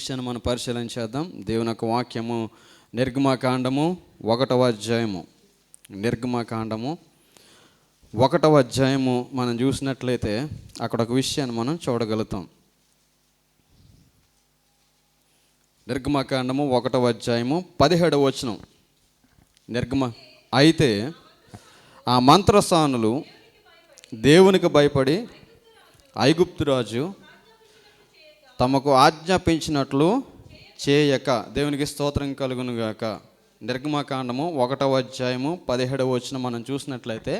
విషయాన్ని మనం పరిశీలన చేద్దాం. దేవుని యొక్క వాక్యము నిర్గమకాండము 1వ అధ్యాయము. నిర్గమకాండము 1వ అధ్యాయము మనం చూసినట్లయితే అక్కడ ఒక విషయాన్ని మనం చూడగలుగుతాం. నిర్గమకాండము 1వ అధ్యాయము 17వ వచనం. అయితే ఆ మంత్రసానులు దేవునికి భయపడి ఐగుప్తు రాజు తమకు ఆజ్ఞాపించినట్లు చేయక, దేవునికి స్తోత్రం కలుగును గాక. నిర్గమకాండము 1వ అధ్యాయము 17వ వచనం మనం చూసినట్లయితే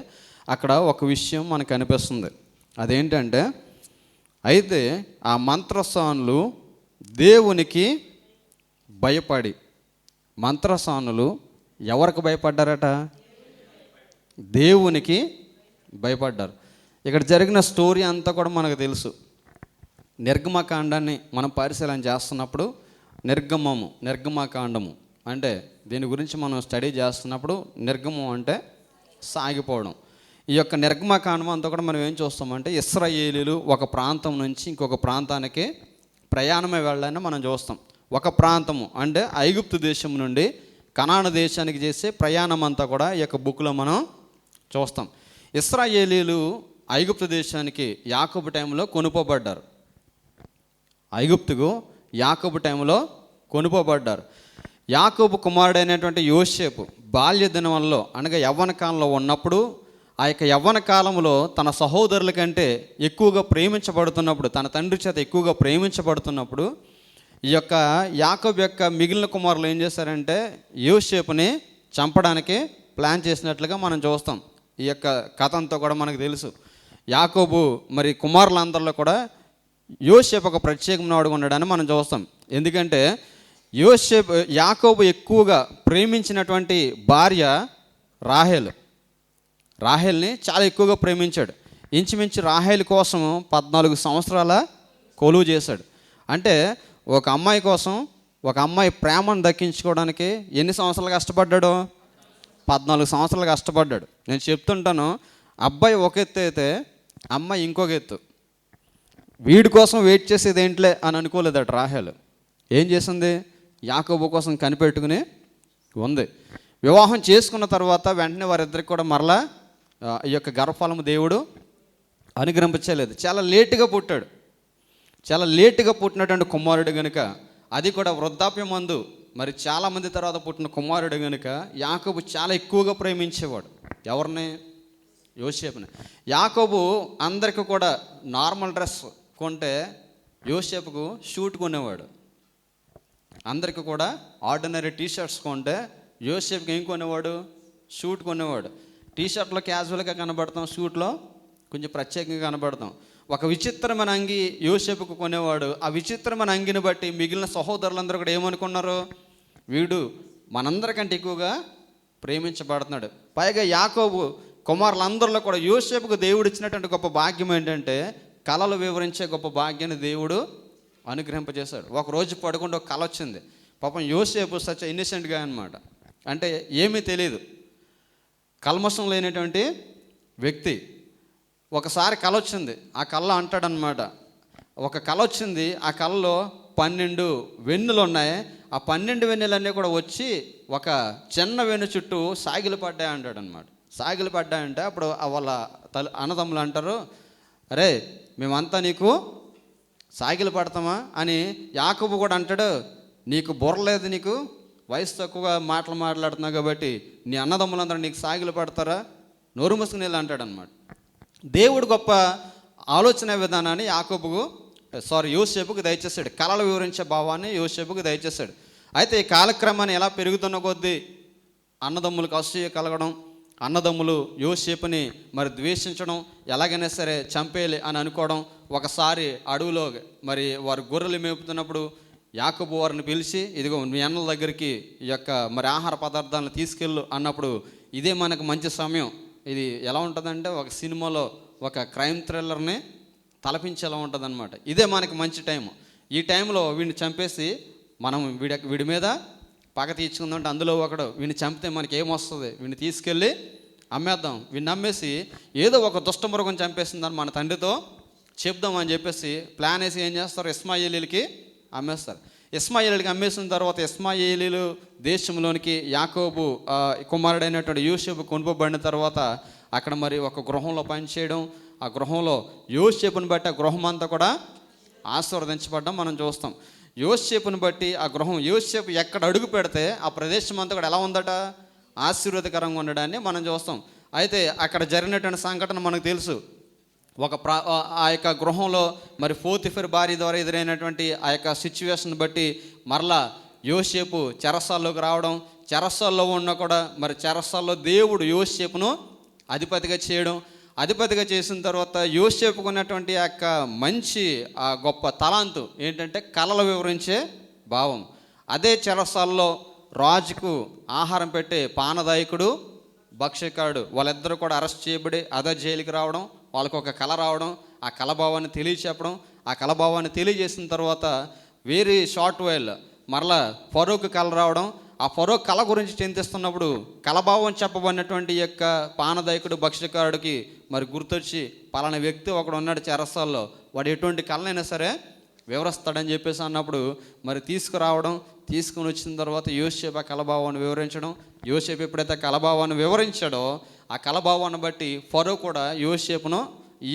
అక్కడ ఒక విషయం మనకు అనిపిస్తుంది. అదేంటంటే, అయితే ఆ మంత్రసానులు దేవునికి భయపడి. మంత్రసానులు ఎవరికి భయపడ్డారట? దేవునికి భయపడ్డారు. ఇక్కడ జరిగిన స్టోరీ అంతా కూడా మనకు తెలుసు. నిర్గమకాండాన్ని మనం పరిశీలన చేస్తున్నప్పుడు నిర్గమకాండము అంటే దీని గురించి మనం స్టడీ చేస్తున్నప్పుడు నిర్గమం అంటే సాగిపోవడం. ఈ యొక్క నిర్గమకాండం అంతా కూడా మనం ఏం చూస్తామంటే, ఇశ్రాయేలీలు ఒక ప్రాంతం నుంచి ఇంకొక ప్రాంతానికి ప్రయాణమే వెళ్ళాలని మనం చూస్తాం. ఒక ప్రాంతము అంటే ఐగుప్తు దేశం నుండి కనాను దేశానికి చేసే ప్రయాణం అంతా కూడా ఈ యొక్క బుక్లో మనం చూస్తాం. ఇశ్రాయేలీలు ఐగుప్తు దేశానికి యాకోబు టైంలో కొనుపోబడ్డారు. ఐగుప్తుకు యాకోబు టైంలో కొనుపోబడ్డారు. యాకోబు కుమారుడైనటువంటి యోసేపు బాల్య దినంలో అనగా యవ్వన కాలంలో ఉన్నప్పుడు, ఆ యొక్క యవ్వన కాలంలో తన సహోదరుల కంటే ఎక్కువగా ప్రేమించబడుతున్నప్పుడు, తన తండ్రి చేత ఎక్కువగా ప్రేమించబడుతున్నప్పుడు, ఈ యొక్క యాకోబు యొక్క మిగిలిన కుమారులు ఏం చేశారంటే యోసేపుని చంపడానికి ప్లాన్ చేసినట్లుగా మనం చూస్తాం. ఈ యొక్క కథ అంతా కూడా మనకు తెలుసు. యాకోబు మరి కుమారులందరిలో కూడా యోసేపు ఒక ప్రత్యేకమైన వాడుగా ఉండడాన్ని మనం చూస్తాం. ఎందుకంటే యాకోబు ఎక్కువగా ప్రేమించినటువంటి భార్య రాహేల్ని చాలా ఎక్కువగా ప్రేమించాడు. ఇంచుమించు రాహేల్ కోసం 14 సంవత్సరాల కొలువు చేశాడు. అంటే ఒక అమ్మాయి కోసం, ఒక అమ్మాయి ప్రేమను దక్కించుకోవడానికి ఎన్ని సంవత్సరాలు కష్టపడ్డాడు? 14 సంవత్సరాలు కష్టపడ్డాడు. నేను చెప్తుంటాను, అబ్బాయి ఒక ఎత్తు అయితే అమ్మాయి ఇంకొక ఎత్తు. వీడి కోసం వెయిట్ చేసేది ఏంట్లే అని అనుకోలేదట రాహేల్. ఏం చేసింది? యాకోబు కోసం కనిపెట్టుకుని ఉంది. వివాహం చేసుకున్న తర్వాత వెంటనే వారిద్దరికి కూడా మరలా ఈ యొక్క గర్భఫలము దేవుడు అనుగ్రహించలేదు. చాలా లేటుగా పుట్టాడు. చాలా లేటుగా పుట్టినటువంటి కుమారుడు కనుక, అది కూడా వృద్ధాప్యం మందు మరి చాలామంది తర్వాత పుట్టిన కుమారుడు కనుక యాకోబు చాలా ఎక్కువగా ప్రేమించేవాడు. ఎవరిని? యోసేపుని. యాకోబు అందరికీ కూడా నార్మల్ డ్రెస్ కొంటే యోసేపుకు షూట్ కొనేవాడు. అందరికీ కూడా ఆర్డినరీ టీషర్ట్స్ కొంటే యోసేపుకి ఏం కొనేవాడు? షూట్ కొనేవాడు. టీషర్ట్లో క్యాజువల్గా కనబడతాం, షూట్లో కొంచెం ప్రత్యేకంగా కనబడతాం. ఒక విచిత్రమైన అంగి యోసేపుకు కొనేవాడు. ఆ విచిత్రమైన అంగిని బట్టి మిగిలిన సహోదరులందరూ కూడా ఏమనుకున్నారు? వీడు మనందరికంటే ఎక్కువగా ప్రేమించబడుతున్నాడు. పైగా యాకోబు కుమారులందరిలో కూడా యోసేపుకు దేవుడు ఇచ్చినటువంటి గొప్ప భాగ్యం ఏంటంటే, కళలు వివరించే గొప్ప భాగ్యాన్ని దేవుడు అనుగ్రహింపజేశాడు. ఒకరోజు పడుకుంటే ఒక కళ వచ్చింది. పాపం యోసేపు సచ్ ఇన్నోసెంట్గా అనమాట. అంటే ఏమీ తెలియదు, కల్మషం లేనటువంటి వ్యక్తి. ఒకసారి కళ వచ్చింది. ఆ కళ అంటాడనమాట, ఒక కళ వచ్చింది, ఆ కళలో 12 వెన్నులు ఉన్నాయి. ఆ 12 వెన్నులన్నీ కూడా వచ్చి ఒక చిన్న వెన్ను చుట్టూ సాగిలు పడ్డాయి అంటాడనమాట. సాగిలు పడ్డాయంటే అప్పుడు వాళ్ళ అన్నదమ్ములు అంటారు, అరే మేమంతా నీకు సాగిలు పడతామా అని. యాకోబు కూడా అంటాడు, నీకు బుర్ర లేదు, నీకు వయసు తక్కువగా మాట్లాడుతున్నావు కాబట్టి నీ అన్నదమ్ములందరూ నీకు సాగిలు పడతారా? నోరు మూసుకుని వెళ్ళి అంటాడనమాట. దేవుడు గొప్ప ఆలోచన విధానాన్ని యోసేపుకు దయచేశాడు. కళలు వివరించే భావాన్ని యోసేపుకు దయచేశాడు. అయితే ఈ కాలక్రమాన్ని ఎలా పెరుగుతున్న కొద్దీ అన్నదమ్ములకు అసూయ కలగడం, అన్నదమ్ములు యోసేపుని మరి ద్వేషించడం, ఎలాగైనా సరే చంపేయాలి అని అనుకోవడం. ఒకసారి అడవిలో మరి వారు గొర్రెలు మేపుతున్నప్పుడు యాకోబు వారిని పిలిచి, ఇదిగో మీ అన్నల దగ్గరికి ఈ యొక్క మరి ఆహార పదార్థాలను తీసుకెళ్ళు అన్నప్పుడు, ఇదే మనకు మంచి సమయం. ఇది ఎలా ఉంటుందంటే ఒక సినిమాలో ఒక క్రైమ్ థ్రిల్లర్ని తలపించేలా ఉంటుంది అనమాట. ఇదే మనకి మంచి టైము. ఈ టైంలో వీడిని చంపేసి మనం వీడి మీద పగ తీర్చుకుందంటే, అందులో ఒకడు వీడిని చంపితే మనకి ఏమొస్తుంది, వీడిని తీసుకెళ్ళి అమ్మేద్దాం, వీడిని అమ్మేసి ఏదో ఒక దుష్టమృగం చంపేసిందని మన తండ్రితో చెప్దామని చెప్పేసి ప్లాన్ వేసి ఏం చేస్తారు, ఇస్మాయిలీలకి అమ్మేస్తారు. ఇస్మాయేలుకి అమ్మేసిన తర్వాత ఇస్మాయేలీలు దేశంలోనికి యాకోబు కుమారుడైనటువంటి యోసేపు కొనుపబడిన తర్వాత అక్కడ మరి ఒక గృహంలో పనిచేయడం, ఆ గృహంలో యోసేపుని బట్టి ఆ గృహం అంతా కూడా ఆశీర్వదించబడ్డం మనం చూస్తాం. యోసేపుని బట్టి ఆ గృహం, యోసేపు ఎక్కడ అడుగు పెడితే ఆ ప్రదేశం అంతా కూడా ఎలా ఉందట, ఆశీర్వాదకరంగా ఉండడాన్ని మనం చూస్తాం. అయితే అక్కడ జరిగినటువంటి సంఘటన మనకు తెలుసు. ఆ యొక్క గృహంలో మరి పోతిఫర్ భార్య ద్వారా ఎదురైనటువంటి ఆ యొక్క సిచ్యువేషన్ బట్టి మరలా యోసేపు చెరసాల్లోకి రావడం, చెరసాల్లో ఉన్న కూడా మరి చెరసాల్లో దేవుడు యోసేపును అధిపతిగా చేయడం, అధిపతిగా చేసిన తర్వాత యోసేపుకున్నటువంటి ఆ యొక్క మంచి ఆ గొప్ప తలాంతు ఏంటంటే కళలు వివరించే భావం. అదే చెరసాల్లో రాజుకు ఆహారం పెట్టే పానదాయకుడు, భక్ష్యకారుడు వాళ్ళిద్దరూ కూడా అరెస్ట్ చేయబడి అదే జైలుకి రావడం, వాళ్ళకు ఒక కళ రావడం, ఆ కళభావాన్ని తెలియచెప్పడం, ఆ కళభావాన్ని తెలియజేసిన తర్వాత వెరీ షార్ట్ వైల్ మరలా ఫరోకు కళ రావడం, ఆ ఫరో కళ గురించి చింతిస్తున్నప్పుడు కళభావం చెప్పబడినటువంటి యొక్క పానదాయకుడు భక్ష్యకారుడికి మరి గుర్తొచ్చి పలానా వ్యక్తి ఒకడు ఉన్నాడు చెరసాల్లో, వాడు ఎటువంటి కళనైనా సరే వివరిస్తాడని చెప్పేసి అన్నప్పుడు మరి తీసుకుని వచ్చిన తర్వాత యోసేపు ఆ కళభావాన్ని వివరించడం. యోసేపు ఎప్పుడైతే కళభావాన్ని వివరించాడో ఆ కళభావాన్ని బట్టి ఫరో కూడా యోసేపును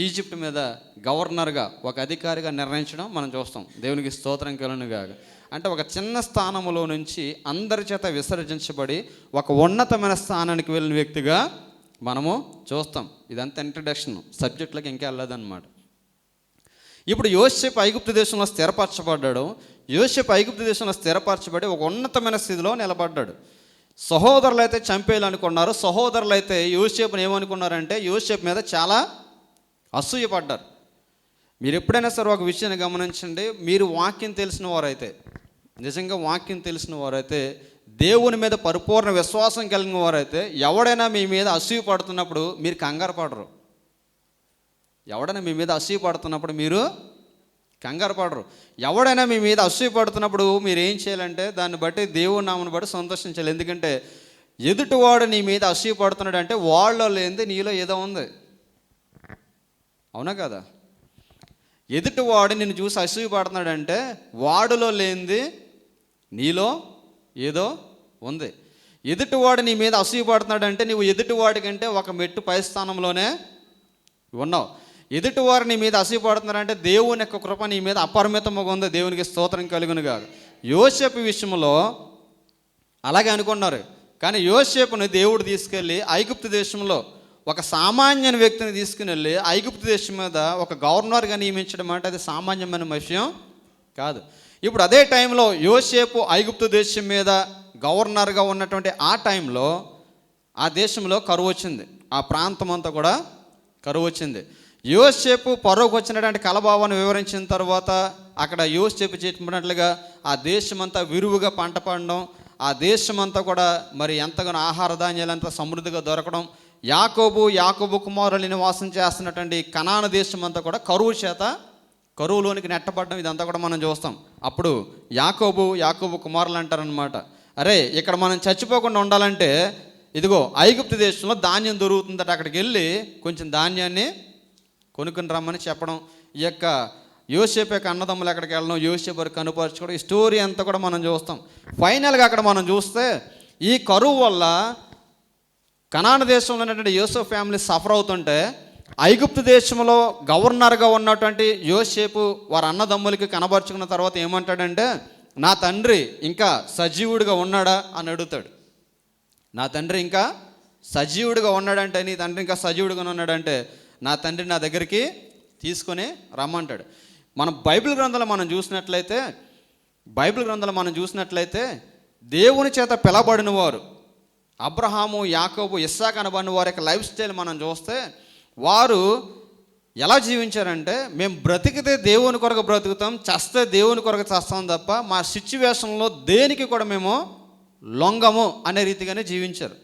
ఈజిప్ట్ మీద గవర్నర్గా ఒక అధికారిగా నిర్ణయించడం మనం చూస్తాం. దేవునికి స్తోత్రం కలుగునుగాక. అంటే ఒక చిన్న స్థానంలో నుంచి అందరి చేత విసర్జించబడి ఒక ఉన్నతమైన స్థానానికి వెళ్ళిన వ్యక్తిగా మనము చూస్తాం. ఇదంతా ఇంట్రడక్షన్, సబ్జెక్టులకు ఇంకా వెళ్ళదన్నమాట. ఇప్పుడు యోసేపు ఐగుప్తు దేశంలో స్థిరపరచబడ్డాడు. యోసేపు ఐగుప్తు దేశంలో స్థిరపరచబడి ఒక ఉన్నతమైన స్థితిలో నిలబడ్డాడు. సహోదరులు అయితే చంపేయాలనుకున్నారు. సహోదరులు అయితే యోసేపుని ఏమనుకున్నారంటే యోసేపు మీద చాలా అసూయపడ్డారు. మీరు ఎప్పుడైనా సరే ఒక విషయాన్ని గమనించండి, మీరు వాక్యం తెలిసిన వారైతే, నిజంగా వాక్యం తెలిసిన వారైతే, దేవుని మీద పరిపూర్ణ విశ్వాసం కలిగిన వారైతే ఎవడైనా మీ మీద అసూయ పడుతున్నప్పుడు మీరు కంగారు పడరు. ఎవడైనా మీ మీద అసూయ పడుతున్నప్పుడు మీరు కంగారు పడరు. ఎవడైనా మీ మీద అసూయ పడుతున్నప్పుడు మీరు ఏం చేయాలంటే దాన్ని బట్టి దేవుని నామను బట్టి సంతోషించాలి. ఎందుకంటే ఎదుటివాడు నీ మీద అసూయ పడుతున్నాడు అంటే వాళ్ళలో లేనిది నీలో ఏదో ఉంది. అవునా కదా? ఎదుటివాడు నిన్ను చూసి అసూయ పడుతున్నాడంటే వాడులో లేనిది నీలో ఏదో ఉంది. ఎదుటివాడు నీ మీద అసూయ పడుతున్నాడంటే నువ్వు ఎదుటివాడి కంటే ఒక మెట్టు పై స్థానంలోనే ఉన్నావు. ఎదుటివారు నీ మీద అసూయపడుతున్నారంటే దేవుని యొక్క కృప నీ మీద అపరిమితంగా ఉంది. దేవునికి స్తోత్రం కలుగునుగాక. యోసేపు విషయంలో అలాగే అనుకున్నారు. కానీ యోసేపుని దేవుడు తీసుకెళ్ళి ఐగుప్తు దేశంలో ఒక సామాన్య వ్యక్తిని తీసుకుని వెళ్ళి ఐగుప్తు దేశం మీద ఒక గవర్నర్గా నియమించడం అంటే అది సామాన్యమైన విషయం కాదు. ఇప్పుడు అదే టైంలో యోసేపు ఐగుప్తు దేశం మీద గవర్నర్గా ఉన్నటువంటి ఆ టైంలో ఆ దేశంలో కరువు వచ్చింది. ఆ ప్రాంతం అంతా కూడా కరువు వచ్చింది. యోసేపు ఫరోకు వచ్చినటువంటి కలభావాన్ని వివరించిన తర్వాత అక్కడ యోసేపు చెప్పినట్లుగా ఆ దేశమంతా విరువుగా పంట పండడం, ఆ దేశమంతా కూడా మరి ఎంతగానో ఆహార ధాన్యాలంతా సమృద్ధిగా దొరకడం, యాకోబు కుమారులు నివాసం చేస్తున్నటువంటి కనాను దేశం అంతా కూడా కరువులోనికి నెట్టబడడం, ఇదంతా కూడా మనం చూస్తాం. అప్పుడు యాకోబు కుమారులు అంటారనమాట, అరే ఇక్కడ మనం చచ్చిపోకుండా ఉండాలంటే ఇదిగో ఐగుప్తు దేశంలో ధాన్యం దొరుకుతుందట, అక్కడికి వెళ్ళి కొంచెం ధాన్యాన్ని కొనుక్కుని రమ్మని చెప్పడం. ఈ యొక్క యోసేపు యొక్క అన్నదమ్ములు ఎక్కడికి వెళ్ళడం, యోసేపు వారికి కనుపరచుకోవడం, ఈ స్టోరీ అంతా కూడా మనం చూస్తాం. ఫైనల్గా అక్కడ మనం చూస్తే ఈ కరువు వల్ల కనాను దేశంలో ఉన్నటువంటి యోసేపు ఫ్యామిలీ సఫర్ అవుతుంటే ఐగుప్తు దేశంలో గవర్నర్గా ఉన్నటువంటి యోసేపు వారి అన్నదమ్ములకి కనబరుచుకున్న తర్వాత ఏమంటాడంటే, నా తండ్రి ఇంకా సజీవుడిగా ఉన్నాడా అని అడుగుతాడు. నా తండ్రి ఇంకా సజీవుడిగా ఉన్నాడంటే, నీ తండ్రి ఇంకా సజీవుడిగా ఉన్నాడంటే నా తండ్రి నా దగ్గరికి తీసుకొని రమ్మంటాడు. మనం బైబిల్ గ్రంథంలో మనం చూసినట్లయితే దేవుని చేత పిలబడిన వారు అబ్రహాము, యాకోబు, ఇస్సాకు అనబడిన వారి యొక్క లైఫ్ స్టైల్ మనం చూస్తే వారు ఎలా జీవించారంటే, మేము బ్రతికితే దేవుని కొరకు బ్రతుకుతాం, చస్తే దేవుని కొరకు చస్తాం తప్ప మా సిచ్యువేషన్లో దేనికి కూడా మేము లొంగము అనే రీతిగానే జీవించారు.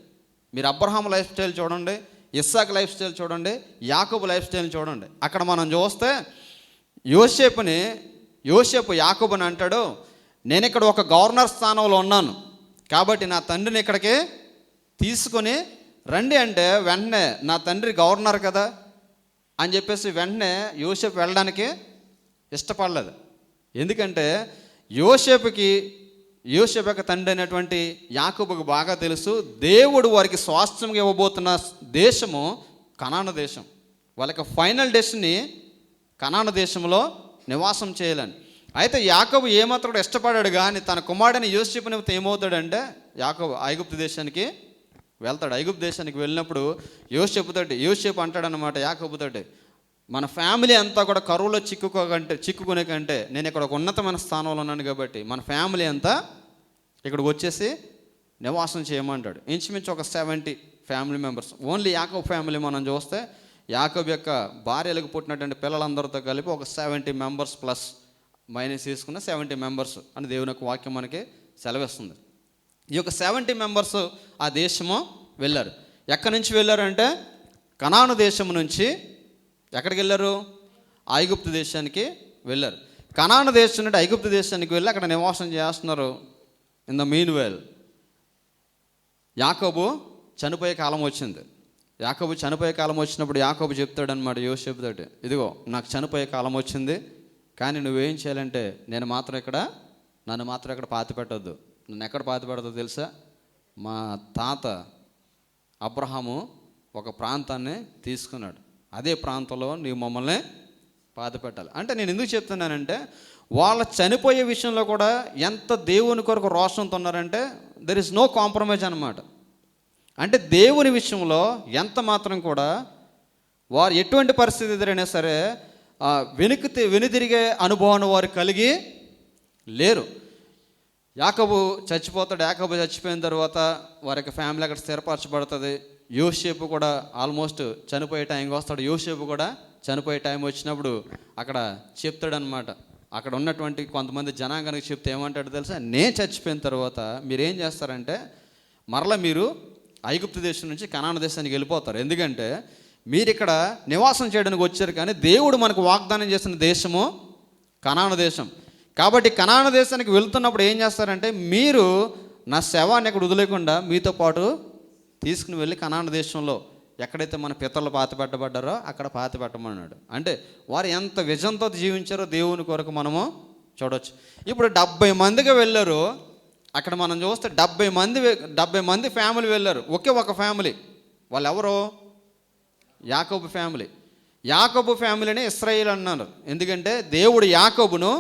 మీరు అబ్రహాము లైఫ్ స్టైల్ చూడండి, ఇస్సాకు లైఫ్ స్టైల్ చూడండి, యాకోబు లైఫ్ స్టైల్ చూడండి. అక్కడ మనం చూస్తే యోసేపు యాకోబుని అంటాడు, నేను ఇక్కడ ఒక గవర్నర్ స్థానంలో ఉన్నాను కాబట్టి నా తండ్రిని ఇక్కడికి తీసుకొని రండి అంటే వెంటనే నా తండ్రి గవర్నర్ కదా అని చెప్పేసి వెంటనే యోసేపు వెళ్ళడానికి ఇష్టపడలేదు. ఎందుకంటే యోసేపు యొక్క తండ్రి అయినటువంటి యాకోబుకు బాగా తెలుసు, దేవుడు వారికి స్వాస్థ్యంగా ఇవ్వబోతున్న దేశము కనాను దేశం. వాళ్ళకి ఫైనల్ డెస్టినీ కనాను దేశంలో నివాసం చేయాలని. అయితే యాకోబు ఏమాత్రం కూడా ఇష్టపడాడు, కానీ తన కుమారుడైన యోసేపుని ఏమవుతాడంటే యాకోబు ఐగుప్తు దేశానికి వెళ్తాడు. ఐగుప్తు దేశానికి వెళ్ళినప్పుడు యోసేపు అంటాడనమాట యాకోబుతోటి, మన ఫ్యామిలీ అంతా కూడా కరువులో చిక్కుకునే కంటే నేను ఇక్కడ ఒక ఉన్నతమైన స్థానంలో ఉన్నాను కాబట్టి మన ఫ్యామిలీ అంతా ఇక్కడికి వచ్చేసి నివాసం చేయమంటాడు. ఇంచుమించు ఒక 70 ఫ్యామిలీ మెంబర్స్. ఓన్లీ యాకోబు ఫ్యామిలీ మనం చూస్తే యాకోబు యొక్క భార్యలకు పుట్టినటువంటి పిల్లలందరితో కలిపి ఒక 70 మెంబర్స్ ప్లస్ మైనస్ తీసుకున్న 70 మెంబర్స్ అని దేవుని యొక్క వాక్యం మనకి సెలవిస్తుంది. ఈ యొక్క 70 మెంబర్స్ ఆ దేశము వెళ్ళారు. ఎక్కడి నుంచి వెళ్ళారంటే కనాను దేశం నుంచి ఎక్కడికి వెళ్ళారు? ఐగుప్తు దేశానికి వెళ్ళారు. కనాను దేశం నుండి ఐగుప్తు దేశానికి వెళ్ళి అక్కడ నివాసం చేస్తున్నారు. ఇన్ ద మీన్ వెల్ యాకోబు చనిపోయే కాలం వచ్చింది. యాకోబు చనిపోయే కాలం వచ్చినప్పుడు యాకోబు చెప్తాడనమాట యోసేపుతోటి, ఇదిగో నాకు చనిపోయే కాలం వచ్చింది, కానీ నువ్వేం చేయాలంటే నన్ను మాత్రం ఇక్కడ పాతి పెట్టద్దు. నన్ను ఎక్కడ పాతి పెడతావు తెలుసా? మా తాత అబ్రహాము ఒక ప్రాంతాన్ని తీసుకున్నాడు, అదే ప్రాంతంలో నీవు మమ్మల్ని పాతి పెట్టాలి. అంటే నేను ఎందుకు చెప్తున్నానంటే వాళ్ళ చనిపోయే విషయంలో కూడా ఎంత దేవుని కొరకు రోషంతో ఉన్నారంటే దెర్ ఇస్ నో కాంప్రమైజ్ అనమాట. అంటే దేవుని విషయంలో ఎంత మాత్రం కూడా వారు ఎటువంటి పరిస్థితి ఎదురైనా సరే వెనుదిరిగే అనుభవాన్ని వారు కలిగి లేరు. యాకోబు చచ్చిపోయిన తర్వాత వారి యొక్క ఫ్యామిలీ అక్కడ స్థిరపరచబడుతుంది. యోసేపు కూడా ఆల్మోస్ట్ చనిపోయే టైంకి వస్తాడు. యోసేపు కూడా చనిపోయే టైం వచ్చినప్పుడు అక్కడ చెప్తాడనమాట. అక్కడ ఉన్నటువంటి కొంతమంది జనాంగానికి చెప్తే ఏమంటాడు తెలుసా? నేను చచ్చిపోయిన తర్వాత మీరేం చేస్తారంటే మరలా మీరు ఐగుప్తు దేశం నుంచి కనాను దేశానికి వెళ్ళిపోతారు. ఎందుకంటే మీరు ఇక్కడ నివాసం చేయడానికి వచ్చారు, కానీ దేవుడు మనకు వాగ్దానం చేసిన దేశము కనాను దేశం. కాబట్టి కనాను దేశానికి వెళ్తున్నప్పుడు ఏం చేస్తారంటే మీరు నా శవాన్ని ఎక్కడ వదిలేకుండా మీతో పాటు తీసుకుని వెళ్ళి కనాను దేశంలో ఎక్కడైతే మన పితరులు పాతి పెట్టబడ్డారో అక్కడ పాతి పెట్టమన్నాడు. అంటే వారు ఎంత విజన్తో జీవించారో దేవుని కొరకు మనము చూడవచ్చు. ఇప్పుడు 70 మందిగా వెళ్ళారు. అక్కడ మనం చూస్తే 70 మంది ఫ్యామిలీ వెళ్ళారు. ఒక ఫ్యామిలీ. వాళ్ళు ఎవరు? యాకోబు ఫ్యామిలీ. యాకోబు ఫ్యామిలీని ఇశ్రాయేల్ అన్నారు. ఎందుకంటే దేవుడు యాకోబును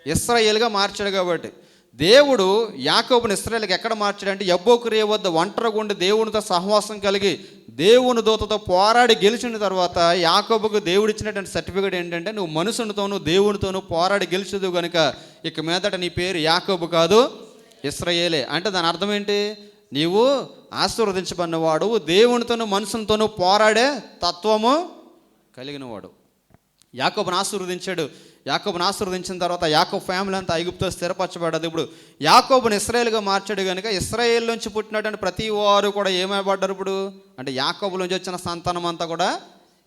ఇశ్రాయేల్గా మార్చాడు కాబట్టి. దేవుడు యాకోబుని ఇశ్రాయేల్కి ఎక్కడ మార్చాడంటే యబ్బోకు రేవు వద్ద ఒంటరిగా ఉండి దేవునితో సహవాసం కలిగి దేవుని దూతతో పోరాడి గెలిచిన తర్వాత యాకోబుకు దేవుడు ఇచ్చినటువంటి సర్టిఫికేట్ ఏంటంటే నువ్వు మనుషునితోనూ దేవునితోనూ పోరాడి గెలిచదు కనుక ఇక మీదట నీ పేరు యాకోబు కాదు ఇశ్రాయేలే. అంటే దాని అర్థం ఏంటి? నీవు ఆశీర్వదించబడినవాడు, దేవునితోనూ మనుషులతోనూ పోరాడే తత్వము కలిగినవాడు. యాకోబుని ఆశీర్వదించాడు. యాకోబుని ఆశీర్వదించిన తర్వాత యాకోబు ఫ్యామిలీ అంతా ఐగుప్తులో స్థిరపరచబడ్డది. ఇప్పుడు యాకోబుని ఇశ్రాయేలుగా మార్చాడు కనుక ఇశ్రాయేల్ నుంచి పుట్టినటువంటి ప్రతి వారు కూడా ఏమైపడ్డారు? ఇప్పుడు అంటే యాకోబు నుంచి వచ్చిన సంతానం అంతా కూడా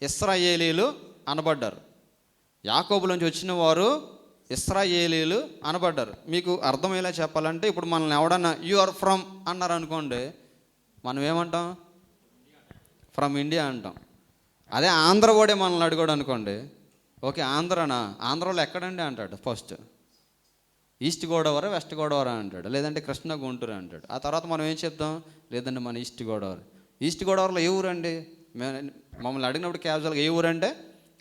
ఇశ్రాయేలీలు అనబడ్డారు. యాకోబు నుంచి వచ్చిన వారు ఇశ్రాయేలీలు అనబడ్డారు. మీకు అర్థమయ్యేలా చెప్పాలంటే ఇప్పుడు మనల్ని ఎవడన్నా యు ఆర్ ఫ్రమ్ అన్నారు అనుకోండి, మనం ఏమంటాం? ఫ్రమ్ ఇండియా అంటాం. అదే ఆంధ్ర వాడే మనల్ని అడిగాడు అనుకోండి, ఓకే ఆంధ్రానా, ఆంధ్రాలో ఎక్కడండి అంటాడు. First east Godavari west Godavari అంటాడు, లేదంటే కృష్ణా గుంటూరు అంటాడు. ఆ తర్వాత మనం ఏం చెప్తాం? లేదండి మన ఈస్ట్ గోదావరి. ఈస్ట్ గోదావరిలో ఏ ఊరండి? మమ్మల్ని అడిగినప్పుడు క్యాజువల్గా ఏ ఊరంటే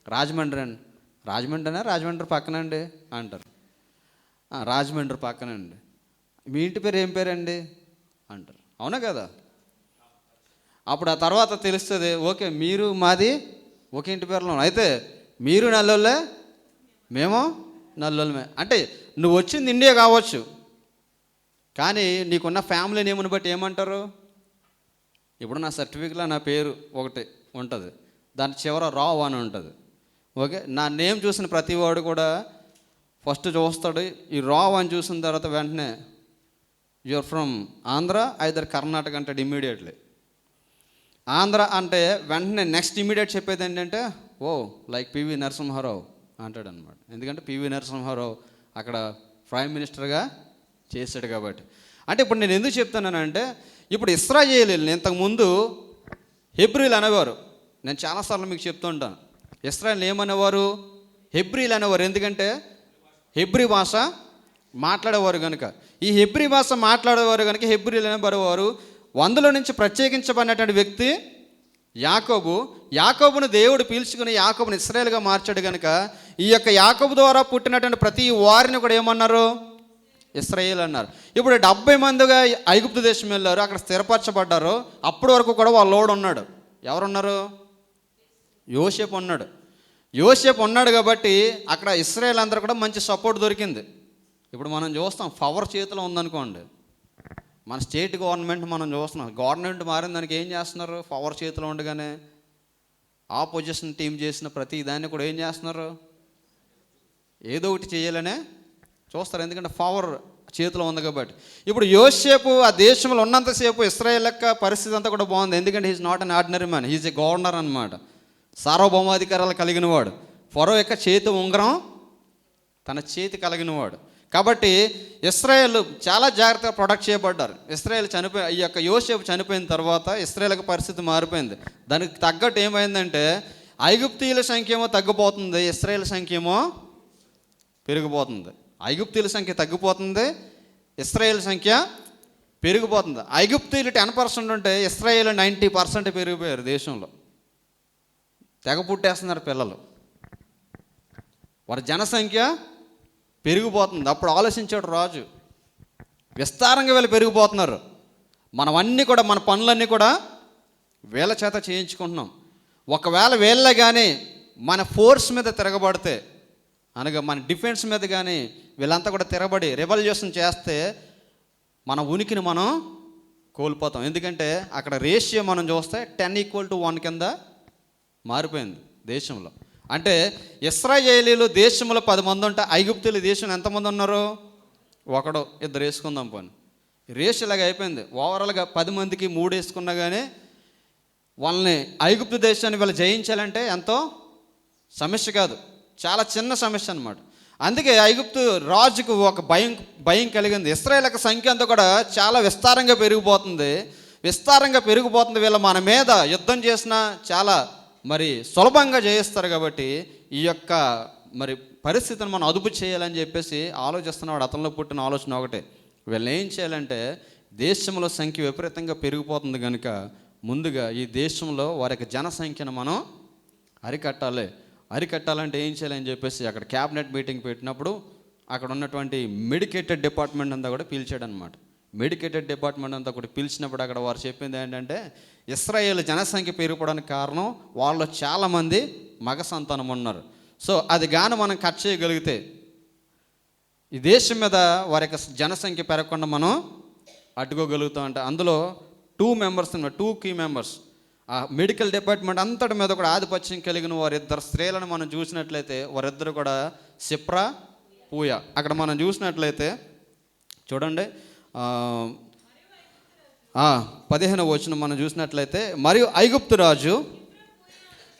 రాజమండ్రి అండి. రాజమండ్రినా? రాజమండ్రి పక్కనండి అంటారు. రాజమండ్రి పక్కనండి. మీ ఇంటి పేరు ఏం పేరండి అంటారు. అవునా కదా? అప్పుడు ఆ తర్వాత తెలుస్తుంది, ఓకే మీరు మాది ఒక ఇంటి పేరులో అయితే మీరు నల్లోళ్ళే మేము నల్లోళ్ళమే. అంటే నువ్వు వచ్చింది ఇండియా కావచ్చు, కానీ నీకున్న ఫ్యామిలీ నేమ్ని బట్టి ఏమంటారు? ఇప్పుడు నా సర్టిఫికెట్లో నా పేరు ఒకటి ఉంటుంది, దాని చివర రావు అని ఉంటుంది. ఓకే, నా నేమ్ చూసిన ప్రతి వాడు కూడా ఫస్ట్ చూస్తాడు, ఈ రావు అని చూసిన తర్వాత వెంటనే you are from Andhra either Karnataka అంటాడు ఇమ్మీడియట్లీ. ఆంధ్ర అంటే వెంటనే నెక్స్ట్ ఇమ్మీడియట్ చెప్పేది ఏంటంటే ఓ లైక్ పివి నరసింహారావు అంటాడు అనమాట. ఎందుకంటే పివి నరసింహారావు అక్కడ ప్రైమ్ మినిస్టర్గా చేశాడు కాబట్టి. అంటే ఇప్పుడు నేను ఎందుకు చెప్తున్నానంటే ఇప్పుడు ఇశ్రాయేలీయుల్ని ఇంతకుముందు హెబ్రీలు అనేవారు. నేను చాలాసార్లు మీకు చెప్తూ ఉంటాను, ఇశ్రాయేల్ ఏమనేవారు? హెబ్రీలు అనేవారు. ఎందుకంటే హెబ్రీ భాష మాట్లాడేవారు కనుక, ఈ హెబ్రీ భాష మాట్లాడేవారు కనుక హెబ్రీలు అనేవారు. 100లో నుంచి ప్రత్యేకించబడినటువంటి వ్యక్తి యాకోబును దేవుడు పీల్చుకుని యాకోబుని ఇశ్రాయేలుగా మార్చాడు కనుక ఈ యొక్క యాకోబు ద్వారా పుట్టినటువంటి ప్రతి వారిని కూడా ఏమన్నారు? ఇశ్రాయేలు అన్నారు. ఇప్పుడు 70 మందిగా ఐగుప్తు దేశం వెళ్ళారు, అక్కడ స్థిరపరచబడ్డారు. అప్పటి వరకు కూడా వాళ్ళోడు ఉన్నాడు. ఎవరున్నారు? యోసేపు ఉన్నాడు. యోసేపు ఉన్నాడు కాబట్టి అక్కడ ఇశ్రాయేల్ అందరూ కూడా మంచి సపోర్ట్ దొరికింది. ఇప్పుడు మనం చూస్తాం, పవర్ చేతిలో ఉందనుకోండి, మన స్టేట్ గవర్నమెంట్ మనం చూస్తున్నాం, గవర్నమెంట్ మారిన దానికి ఏం చేస్తున్నారు? పవర్ చేతిలో ఉండగానే ఆపోజిషన్ టీం చేసిన ప్రతి దాన్ని కూడా ఏం చేస్తున్నారు? ఏదో ఒకటి చేయాలనే చూస్తారు, ఎందుకంటే పవర్ చేతిలో ఉంది కాబట్టి. ఇప్పుడు యోసేపు ఆ దేశంలో ఉన్నంతసేపు ఇశ్రాయేల్ యొక్క పరిస్థితి అంతా కూడా బాగుంది, ఎందుకంటే he's not an ordinary man, he's a governor అనమాట. సార్వభౌమాధికారాలు కలిగిన వాడు, ఫరో యొక్క చేతి ఉంగరం తన చేతి కలిగిన వాడు. కాబట్టి ఇశ్రాయేల్ చాలా జాగ్రత్తగా ప్రొటెక్ట్ చేయబడ్డారు. ఇశ్రాయేల్ ఈ యొక్క యోసేపు చనిపోయిన తర్వాత ఇశ్రాయేల్కి పరిస్థితి మారిపోయింది. దానికి తగ్గట్టు ఏమైందంటే ఐగుప్తీయుల సంఖ్య ఏమో తగ్గిపోతుంది, ఇశ్రాయేల్ సంఖ్య ఏమో పెరిగిపోతుంది. ఐగుప్తీయుల సంఖ్య తగ్గిపోతుంది, ఇశ్రాయేల్ సంఖ్య పెరిగిపోతుంది. ఐగుప్తీయులు 10% ఉంటే ఇశ్రాయేల్ 90% పెరిగిపోయారు. దేశంలో తెగ పుట్టేస్తున్నారు పిల్లలు, వారి జనసంఖ్య పెరిగిపోతుంది. అప్పుడు ఆలోచించాడు రాజు, విస్తారంగా వీళ్ళు పెరిగిపోతున్నారు, మనవన్నీ కూడా మన పనులన్నీ కూడా వీళ్ళ చేత చేయించుకుంటున్నాం. ఒకవేళ వీళ్ళే కానీ మన ఫోర్స్ మీద తిరగబడితే, అనగా మన డిఫెన్స్ మీద కానీ వీళ్ళంతా కూడా తిరగబడి రెవల్యూషన్ చేస్తే మన ఉనికిని మనం కోల్పోతాం. ఎందుకంటే అక్కడ రేషియో మనం చూస్తే 10:1 కింద మారిపోయింది దేశంలో. అంటే ఇశ్రాయేలీలు దేశంలో 10 మంది ఉంటే ఐగుప్తుల దేశంలో ఎంతమంది ఉన్నారు? 1-2 వేసుకుందాం పోనీ. రేష్ ఇలాగ అయిపోయింది. ఓవరాల్గా 10 మందికి 3 వేసుకున్నా కానీ వాళ్ళని ఐగుప్తు దేశాన్ని వీళ్ళు జయించాలంటే ఎంతో సమస్య కాదు, చాలా చిన్న సమస్య అనమాట. అందుకే ఐగుప్తు రాజుకు ఒక భయం కలిగింది. ఇశ్రాయేల్ యొక్క సంఖ్య అంతా కూడా చాలా విస్తారంగా పెరిగిపోతుంది. వీళ్ళు మన మీద యుద్ధం చేసినా చాలా సులభంగా జయిస్తారు. కాబట్టి ఈ యొక్క పరిస్థితిని మనం అదుపు చేయాలని చెప్పేసి ఆలోచిస్తున్నాడు. అతనిలో పుట్టిన ఆలోచన ఒకటే, వీళ్ళని ఏం చేయాలంటే దేశంలో సంఖ్య విపరీతంగా పెరిగిపోతుంది కనుక ముందుగా ఈ దేశంలో వారి యొక్క జనసంఖ్యను మనం అరికట్టాలంటే ఏం చేయాలని చెప్పేసి అక్కడ క్యాబినెట్ మీటింగ్ పెట్టినప్పుడు అక్కడ ఉన్నటువంటి మెడికేటెడ్ డిపార్ట్మెంట్ అంతా కూడా పిలిచాడు అనమాట. మెడికేటెడ్ డిపార్ట్మెంట్ అంతా కూడా పిలిచినప్పుడు అక్కడ వారు చెప్పింది ఏంటంటే ఇశ్రాయేల్ జనసంఖ్య పెరిగిపోవడానికి కారణం వాళ్ళు చాలామంది మగ సంతానం ఉన్నారు. సో అది గాను మనం కట్ చేయగలిగితే ఈ దేశం మీద వారి యొక్క జనసంఖ్య పెరగకుండా మనం అడ్డుకోగలుగుతాం. అంటే అందులో 2 కీ మెంబర్స్ ఆ మెడికల్ డిపార్ట్మెంట్ అంతటి మీద కూడా ఆధిపత్యం కలిగిన వారిద్దరు స్త్రీలను మనం చూసినట్లయితే వారిద్దరు కూడా సిప్రా, పూయ. అక్కడ మనం చూసినట్లయితే చూడండి 15వ వచనం మనం చూసినట్లయితే, మరియు ఐగుప్తు రాజు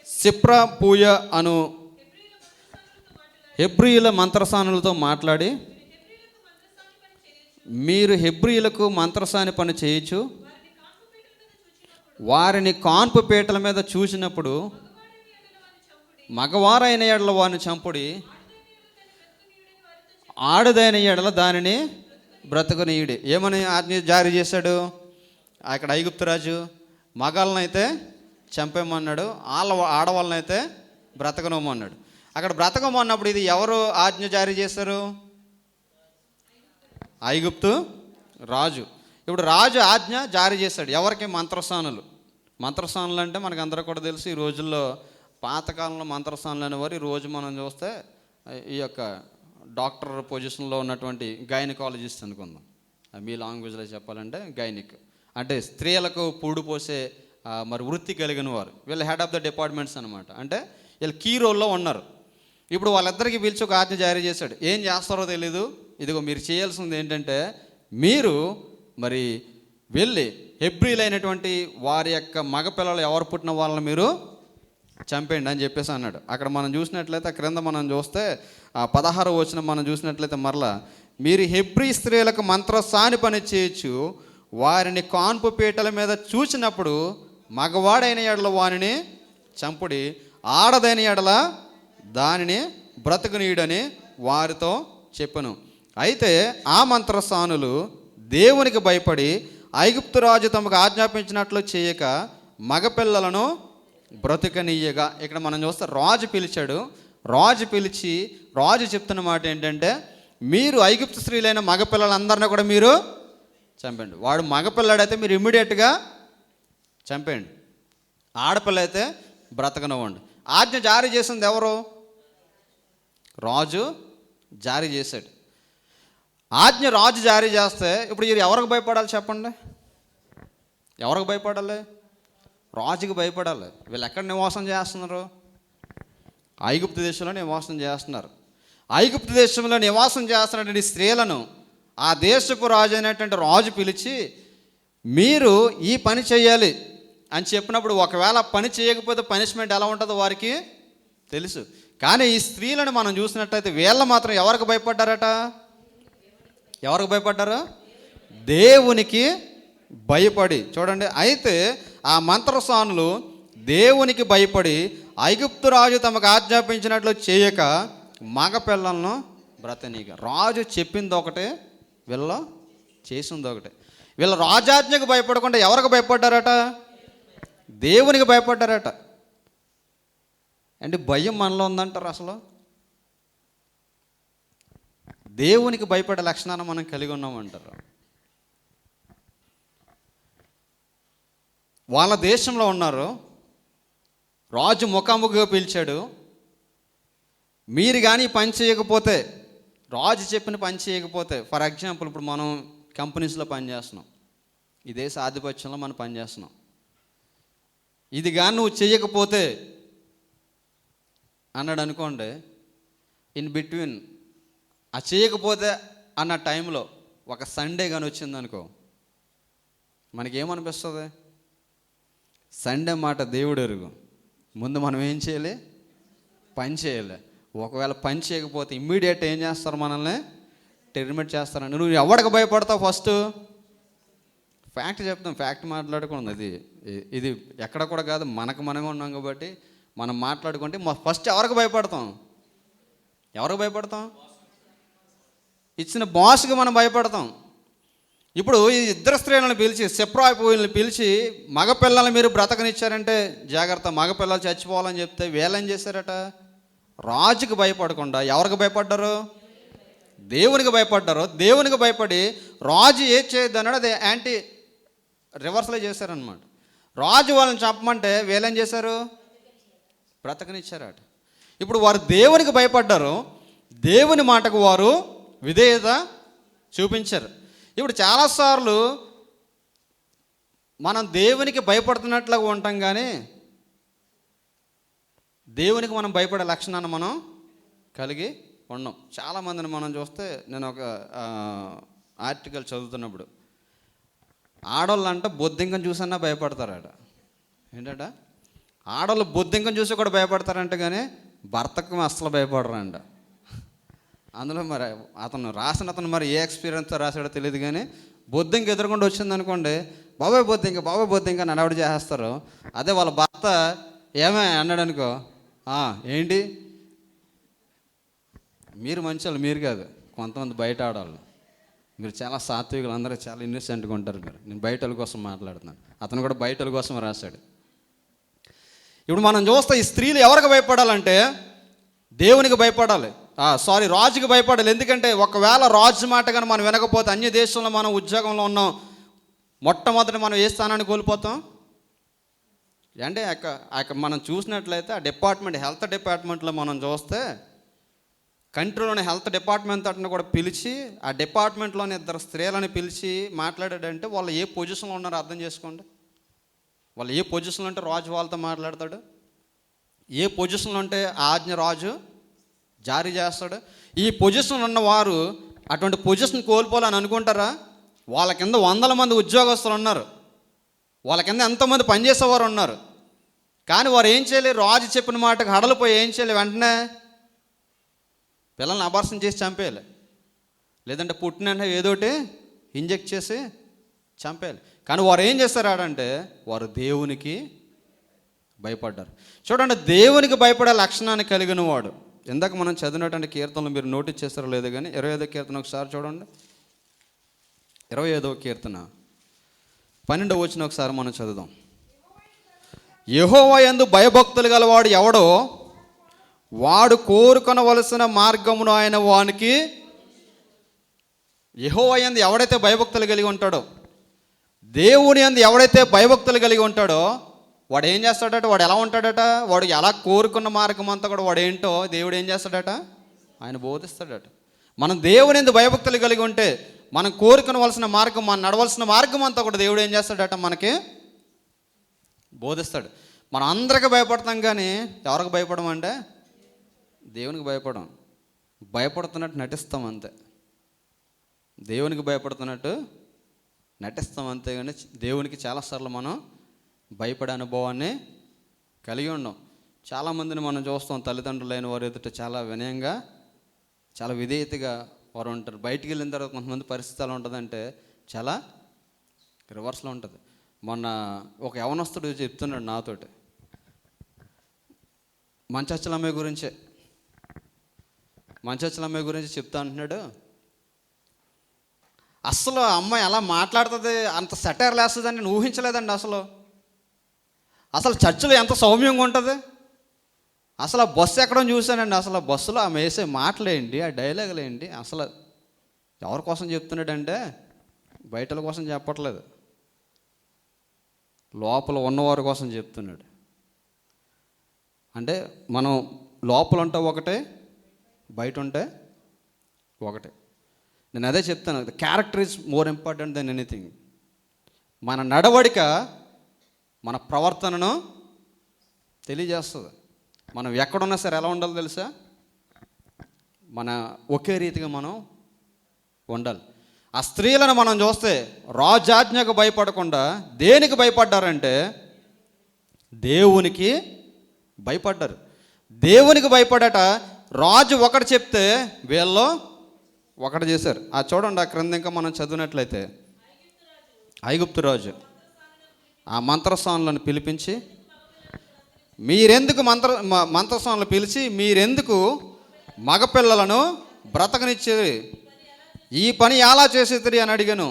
సిప్రా, పూయ అను హెబ్రీయుల మంత్రసానులతో మాట్లాడి, మీరు హెబ్రీయులకు మంత్రసాని పని చేయొచ్చు, వారిని కాన్పు పీటల మీద చూసినప్పుడు మగవారైన ఎడల వారిని చంపుడి, ఆడదైన ఎడల దానిని బ్రతకనీయుడి. ఏమని ఆజ్ఞ జారీ చేశాడు అక్కడ ఐగుప్తు రాజు? మగాళ్ళనైతే చంపేమన్నాడు, ఆడవాళ్ళనైతే బ్రతకనమన్నాడు. అక్కడ బ్రతకమన్నప్పుడు ఇది ఎవరు ఆజ్ఞ జారీ చేశారు? ఐగుప్తు రాజు. ఇప్పుడు రాజు ఆజ్ఞ జారీ చేశాడు ఎవరికి? మంత్రసానులు అంటే మనకు అందరూ కూడా తెలుసు. ఈ రోజుల్లో పాతకాలంలో మంత్రసానులు అనేవారు, ఈ రోజు మనం చూస్తే ఈ యొక్క డాక్టర్ పొజిషన్లో ఉన్నటువంటి గైనకాలజిస్ట్ అనుకుందాం, మీ లాంగ్వేజ్లో చెప్పాలంటే గైనిక్ అంటే స్త్రీలకు పూడు పోసే వృత్తి కలిగిన వారు. వీళ్ళు హెడ్ ఆఫ్ ద డిపార్ట్మెంట్స్ అనమాట. అంటే వీళ్ళు కీ రోల్లో ఉన్నారు. ఇప్పుడు వాళ్ళిద్దరికీ పిలిచి ఒక ఆజ్ఞ జారీ చేశాడు. ఏం చేస్తారో తెలీదు, ఇదిగో మీరు చేయాల్సింది ఏంటంటే మీరు వెళ్ళి హెబ్రీలైనటువంటి వారి యొక్క మగపిల్లలు ఎవరు పుట్టిన వాళ్ళని మీరు చంపేయండి అని చెప్పేసి అన్నాడు. అక్కడ మనం చూసినట్లయితే క్రింద మనం చూస్తే 16వ వచనం మనం చూసినట్లయితే మరలా, మీరు హెబ్రీ స్త్రీలకు మంత్రసాని పని చేయొచ్చు, వారిని కాన్పు పీటల మీద చూసినప్పుడు మగవాడైన ఎడల వారిని చంపుడి, ఆడదైన ఎడల దానిని బ్రతకనీయుడని వారితో చెప్పను. అయితే ఆ మంత్రస్థానులు దేవునికి భయపడి ఐగుప్తు రాజు తమకు ఆజ్ఞాపించినట్లు చేయక మగపిల్లలను బ్రతుకనీయగా. ఇక్కడ మనం చూస్తే రాజు పిలిచాడు. రాజు పిలిచి రాజు చెప్తున్న మాట ఏంటంటే, మీరు ఐగుప్తు స్త్రీలైన మగపిల్లలందరినీ కూడా మీరు చంపండి. వాడు మగపిల్లాడైతే మీరు ఇమ్మీడియట్గా చంపేయండి, ఆడపిల్ల అయితే బ్రతకనివ్వండి. ఆజ్ఞ జారీ చేసింది ఎవరు? రాజు జారీ చేశాడు. ఆజ్ఞ రాజు జారీ చేస్తే ఇప్పుడు మీరు ఎవరికి భయపడాలి చెప్పండి? ఎవరికి భయపడాలి? రాజుకి భయపడాలి. వీళ్ళు ఎక్కడ నివాసం చేస్తున్నారు? ఐగుప్తు దేశంలో నివాసం చేస్తున్నారు. ఐగుప్తు దేశంలో నివాసం చేస్తున్నటువంటి స్త్రీలను ఆ దేశపు రాజు అయినటువంటి రాజు పిలిచి, మీరు ఈ పని చేయాలి అని చెప్పినప్పుడు ఒకవేళ పని చేయకపోతే పనిష్మెంట్ ఎలా ఉంటుందో వారికి తెలుసు. కానీ ఈ స్త్రీలను మనం చూసినట్టయితే వీళ్ళ మాత్రం ఎవరికి భయపడ్డారట? ఎవరికి భయపడ్డారు? దేవునికి భయపడి. చూడండి, అయితే ఆ మంత్రసానులు దేవునికి భయపడి ఐగుప్తు రాజు తమకు ఆజ్ఞాపించినట్లు చేయక మగ పిల్లలను బ్రతనీక. రాజు చెప్పింది ఒకటే, వీళ్ళ చేసింది ఒకటే. వీళ్ళ రాజాజ్ఞకు భయపడకుండా ఎవరికి భయపడ్డారట? దేవునికి భయపడ్డారట. అంటే భయం మనలో ఉందంటారు. అసలు దేవునికి భయపడే లక్షణాన్ని మనం కలిగి ఉన్నామంటారు. వాళ్ళ దేశంలో ఉన్నారు. రాజు ముఖాముఖిగా పిలిచాడు. మీరు కానీ పని చేయకపోతే, రాజు చెప్పిన పని చేయకపోతే, ఫర్ ఎగ్జాంపుల్ ఇప్పుడు మనం కంపెనీస్లో పనిచేస్తున్నాం, ఈ దేశ ఆధిపత్యంలో మనం పనిచేస్తున్నాం. ఇది కానీ నువ్వు చేయకపోతే అన్నాడు అనుకోండి, ఇన్ బిట్వీన్ ఆ చేయకపోతే అన్న టైంలో ఒక సండే కానీ వచ్చిందనుకో, మనకేమనిపిస్తుంది? సండే మాట దేవుడు ఎరుగు, ముందు మనం ఏం చేయాలి? పని చేయాలి. ఒకవేళ పని చేయకపోతే ఇమ్మీడియట్ ఏం చేస్తారు? మనల్ని టెర్మినేట్ చేస్తారని. నువ్వు ఎవరికి భయపడతావు? ఫస్ట్ ఫ్యాక్ట్ చెప్తాం, ఫ్యాక్ట్ మాట్లాడుకుంది. ఇది ఎక్కడ కూడా కాదు, మనకు మనమే ఉన్నాం కాబట్టి మనం మాట్లాడుకుంటే ఫస్ట్ ఎవరికి భయపడతాం? ఎవరికి భయపడతాం? ఇచ్చిన బాస్కి మనం భయపడతాం. ఇప్పుడు ఈ ఇద్దరు స్త్రీలను పిలిచి, సెప్రాయిపోయిల్ని పిలిచి, మగపిల్లల్ని మీరు బ్రతకనిచ్చారంటే జాగ్రత్త, మగపిల్లలు చచ్చిపోవాలని చెప్తే వీళ్ళేం చేశారట? రాజుకి భయపడకుండా ఎవరికి భయపడ్డారు? దేవునికి భయపడ్డారు. దేవునికి భయపడి రాజు ఏది చేయొద్దు అన్నాడు, అది యాంటీ రివర్స్లో చేశారనమాట. రాజు వాళ్ళని చెప్పమంటే వీళ్ళేం చేశారు? బ్రతకనిచ్చారట. ఇప్పుడు వారు దేవునికి భయపడ్డారు, దేవుని మాటకు వారు విధేయత చూపించారు. ఇప్పుడు చాలాసార్లు మనం దేవునికి భయపడుతున్నట్లుగా ఉంటాం, కానీ దేవునికి మనం భయపడే లక్షణాన్ని మనం కలిగి ఉన్నాం. చాలామందిని మనం చూస్తే, నేను ఒక ఆర్టికల్ చదువుతున్నప్పుడు, ఆడవాళ్ళంట బొద్దింకం చూసన్నా భయపడతారట. ఏంటంట? ఆడవాళ్ళు బొద్దింకం చూసి కూడా భయపడతారంట, కానీ భర్తకు అస్సలు భయపడరంట. అందులో మరి అతను మరి ఏ ఎక్స్పీరియన్స్తో రాశాడో తెలియదు, కానీ బొద్దింక ఎదురుకుండా వచ్చిందనుకోండి, బాబాయ్ బొద్దింక అని అడవాడు చేసేస్తారు. అదే వాళ్ళ భర్త ఏమే అన్నాడు అనుకో, ఏంటి మీరు మంచోళ్ళు, మీరు కాదు, కొంతమంది బయట ఆడవాళ్ళు, మీరు చాలా సాత్వికులు, అందరూ చాలా ఇన్నోసెంట్గా ఉంటారు. నేను బయట వాళ్ళ కోసం మాట్లాడుతున్నాను, అతను కూడా బయట వాళ్ళ కోసం రాశాడు. ఇప్పుడు మనం చూస్తే ఈ స్త్రీలు ఎవరికి భయపడాలంటే దేవునికి భయపడాలి, రాజుకి భయపడాలి. ఎందుకంటే ఒకవేళ రాజు మాట కానీ మనం వినకపోతే, అన్య దేశంలో మనం ఉద్యోగంలో ఉన్నాం, మొట్టమొదటి మనం ఏ స్థానాన్ని కోల్పోతాం అంటే మనం చూసినట్లయితే ఆ డిపార్ట్మెంట్, హెల్త్ డిపార్ట్మెంట్లో మనం చూస్తే, కంట్రీలోని హెల్త్ డిపార్ట్మెంట్ అతను కూడా పిలిచి, ఆ డిపార్ట్మెంట్లోని ఇద్దరు స్త్రీలను పిలిచి మాట్లాడాడంటే వాళ్ళు ఏ పొజిషన్లో ఉన్నారో అర్థం చేసుకోండి. వాళ్ళు ఏ పొజిషన్లో ఉంటే రాజు వాళ్ళతో మాట్లాడతాడు, ఏ పొజిషన్లో ఉంటే ఆజ్ఞ రాజు జారీ చేస్తాడు. ఈ పొజిషన్లో ఉన్న వారు అటువంటి పొజిషన్ కోల్పోవాలని అనుకుంటారా? వాళ్ళ కింద 100 మంది ఉద్యోగస్తులు ఉన్నారు, వాళ్ళ కింద ఎంతోమంది పనిచేసేవారు ఉన్నారు, కానీ వారు ఏం చేయలేదు? రాజు చెప్పిన మాటకు హడలిపోయి ఏం చేయలేదు? వెంటనే పిల్లల్ని అబార్షన్ చేసి చంపేయాలి, లేదంటే పుట్టిన ఏదోటి ఇంజెక్ట్ చేసి చంపేయాలి. కానీ వారు ఏం చేస్తారంటే వారు దేవునికి భయపడ్డారు. చూడండి, దేవునికి భయపడే లక్షణాన్ని కలిగిన వాడు, ఇందాక మనం చదివినటువంటి కీర్తనలు మీరు నోటీస్ చేస్తారో లేదో కానీ 25వ కీర్తన ఒకసారి చూడండి. 25వ కీర్తన 12వ వచనం ఒకసారి మనం చదువుదాం. యెహోవా యందు భయభక్తులు గలవాడు ఎవడో వాడు కోరుకొనవలసిన మార్గమును ఆయన వానికి. యెహోవా యందు ఎవడైతే భయభక్తులు కలిగి ఉంటాడో, దేవుని యందు ఎవడైతే భయభక్తులు కలిగి ఉంటాడో వాడు ఏం చేస్తాడట? వాడు ఎలా ఉంటాడట? వాడు ఎలా కోరుకున్న మార్గం అంతా కూడా వాడు ఏంటో దేవుడు ఏం చేస్తాడట? ఆయన బోధిస్తాడట. మనం దేవుని యందు భయభక్తులు కలిగి ఉంటే మనం కోరుకునవలసిన మార్గం, మనం నడవలసిన మార్గం అంతా కూడా దేవుడు ఏం చేస్తాడట? మనకి బోధిస్తాడు. మనం అందరికీ భయపడతాం కానీ ఎవరికి భయపడం అంటే దేవునికి భయపడం. భయపడుతున్నట్టు నటిస్తాం అంతే. దేవునికి భయపడుతున్నట్టు నటిస్తాం అంతే కానీ దేవునికి చాలాసార్లు మనం భయపడే అనుభవాన్ని కలిగి ఉన్నాం. చాలామందిని మనం చూస్తాం, తల్లిదండ్రులు అయిన వారు ఎదుట చాలా వినయంగా, చాలా విధేయతగా వారు ఉంటారు. బయటికి వెళ్ళిన తర్వాత కొంతమంది పరిస్థితి ఎలా ఉంటుందంటే చాలా రివర్స్లో ఉంటుంది. మొన్న ఒక యవనస్తుడు చెప్తున్నాడు నాతోటి, మంచచ్చలమ్మాయి గురించి చెప్తా అంటున్నాడు. అసలు అమ్మాయి అలా మాట్లాడుతుంది, అంత సెటైర్ లేస్తుందని నేను ఊహించలేదండి. అసలు చర్చిలో ఎంత సౌమ్యంగా ఉంటుంది. అసలు ఆ బస్సు ఎక్కడో చూశానండి. అసలు ఆ బస్సులో ఆమె వేసే మాటలేంటి, ఆ డైలాగులు ఏంటి, అసలు ఎవరి కోసం చెప్తున్నాడంటే బయటల కోసం చెప్పట్లేదు, లోపల ఉన్నవారి కోసం చెప్తున్నాడు. అంటే మనం లోపల ఉంటే ఒకటే, బయట ఉంటే ఒకటే. నేను అదే చెప్తాను, character is more important than anything. మన నడవడిక మన ప్రవర్తనను తెలియజేస్తుంది. మనం ఎక్కడున్నా సరే ఎలా ఉండాలో తెలుసా? మన ఒకే రీతిగా మనం ఉండాలి. ఆ స్త్రీలను మనం చూస్తే రాజాజ్ఞకు భయపడకుండా దేనికి భయపడ్డారంటే దేవునికి భయపడ్డారు. దేవునికి భయపడట రాజు ఒకటి చెప్తే వీళ్ళు ఒకటి చేశారు. ఆ చూడండి, ఆ క్రింద ఇంకా మనం చదివినట్లయితే ఐగుప్తు రాజు ఆ మంత్రస్వాములను పిలిపించి మంత్రస్వాములను పిలిచి మీరెందుకు మగపిల్లలను బ్రతకనిచ్చేది, ఈ పని ఎలా చేసేది అని అడిగాను.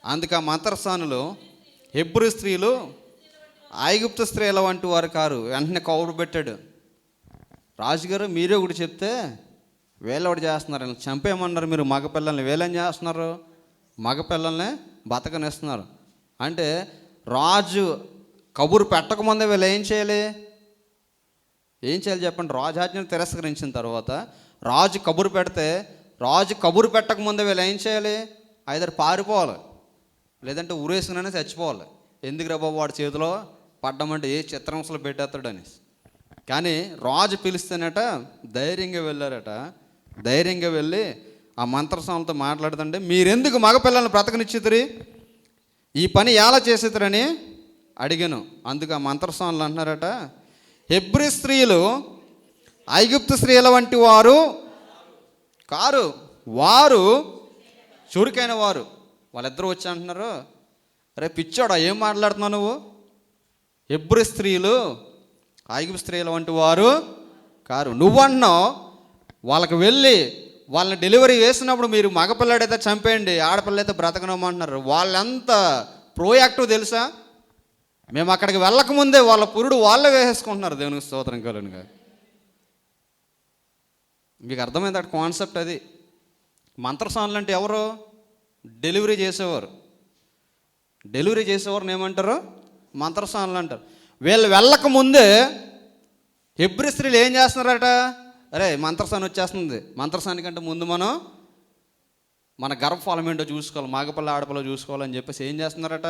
అందుకు ఆ మంత్రస్వాములు హెబ్రీ స్త్రీలు ఐగుప్తు స్త్రీల వంటి వారు కారు. వెంటనే కౌరు పెట్టాడు, రాజుగారు మీరే ఒకటి చెప్తే వీళ్ళు ఒకటి చేస్తున్నారు, చంపేయమన్నారు మీరు మగపిల్లల్ని, వీళ్ళేం చేస్తున్నారు? మగపిల్లల్ని బతకనిస్తున్నారు. అంటే రాజు కబురు పెట్టకముందే వీళ్ళు ఏం చేయాలి చెప్పండి? రాజాజ్ఞను తిరస్కరించిన తర్వాత రాజు కబురు పెడితే, రాజు కబురు పెట్టకముందే వీళ్ళు ఏం చేయాలి? ఐదరు పారిపోవాలి, లేదంటే ఊరేసుకునే చచ్చిపోవాలి. ఎందుకు రా బాబు వాడి చేతిలో పడ్డమంటే ఏ చిత్రాంశాలు పెట్టేస్తాడని. కానీ రాజు పిలిస్తేనట ధైర్యంగా వెళ్ళారట. ధైర్యంగా వెళ్ళి ఆ మంత్రస్వాములతో మాట్లాడుతుంటే మీరెందుకు మగపిల్లల్ని బ్రతకనిచ్చితురి, ఈ పని ఎలా చేసేతురని అడిగాను. అందుకు ఆ మంత్రస్వాములు అంటున్నారట, హెబ్రీ స్త్రీలు ఐగుప్తు స్త్రీల వంటి వారు కారు, వారు చురుకైన వారు. వాళ్ళిద్దరూ వచ్చి అంటున్నారు, అరే పిచ్చోడా ఏం మాట్లాడుతున్నావు నువ్వు? హెబ్రీ స్త్రీలు ఐగుప్తు స్త్రీల వంటి వారు కారు. నువ్వన్నావు వాళ్ళకి వెళ్ళి వాళ్ళని డెలివరీ వేసినప్పుడు మీరు మగపిల్లాడైతే చంపేయండి, ఆడపిల్లైతే బ్రతకనమంటున్నారు. వాళ్ళంతా ప్రోయాక్టివ్ తెలుసా? మేము అక్కడికి వెళ్ళకముందే వాళ్ళ పురుడు వాళ్ళే వేసేసుకుంటున్నారు. దేవునికి స్తోత్రం కలుగునుగా. మీకు అర్థమైంది అక్కడ కాన్సెప్ట్ అది. మంత్రస్వాములు అంటే ఎవరు? డెలివరీ చేసేవారు. డెలివరీ చేసేవారిని ఏమంటారు? మంత్రస్వాములు అంటారు. వీళ్ళు వెళ్ళకముందే హెబ్రీ స్త్రీలు ఏం చేస్తున్నారట? అరే మంత్రస్వామి వచ్చేస్తుంది, మంత్రస్వామికంటే ముందు మనం మన గర్భఫలం ఏంటో చూసుకోవాలి, మగపిల్ల ఆడపిల్ల చూసుకోవాలని చెప్పేసి ఏం చేస్తున్నారట?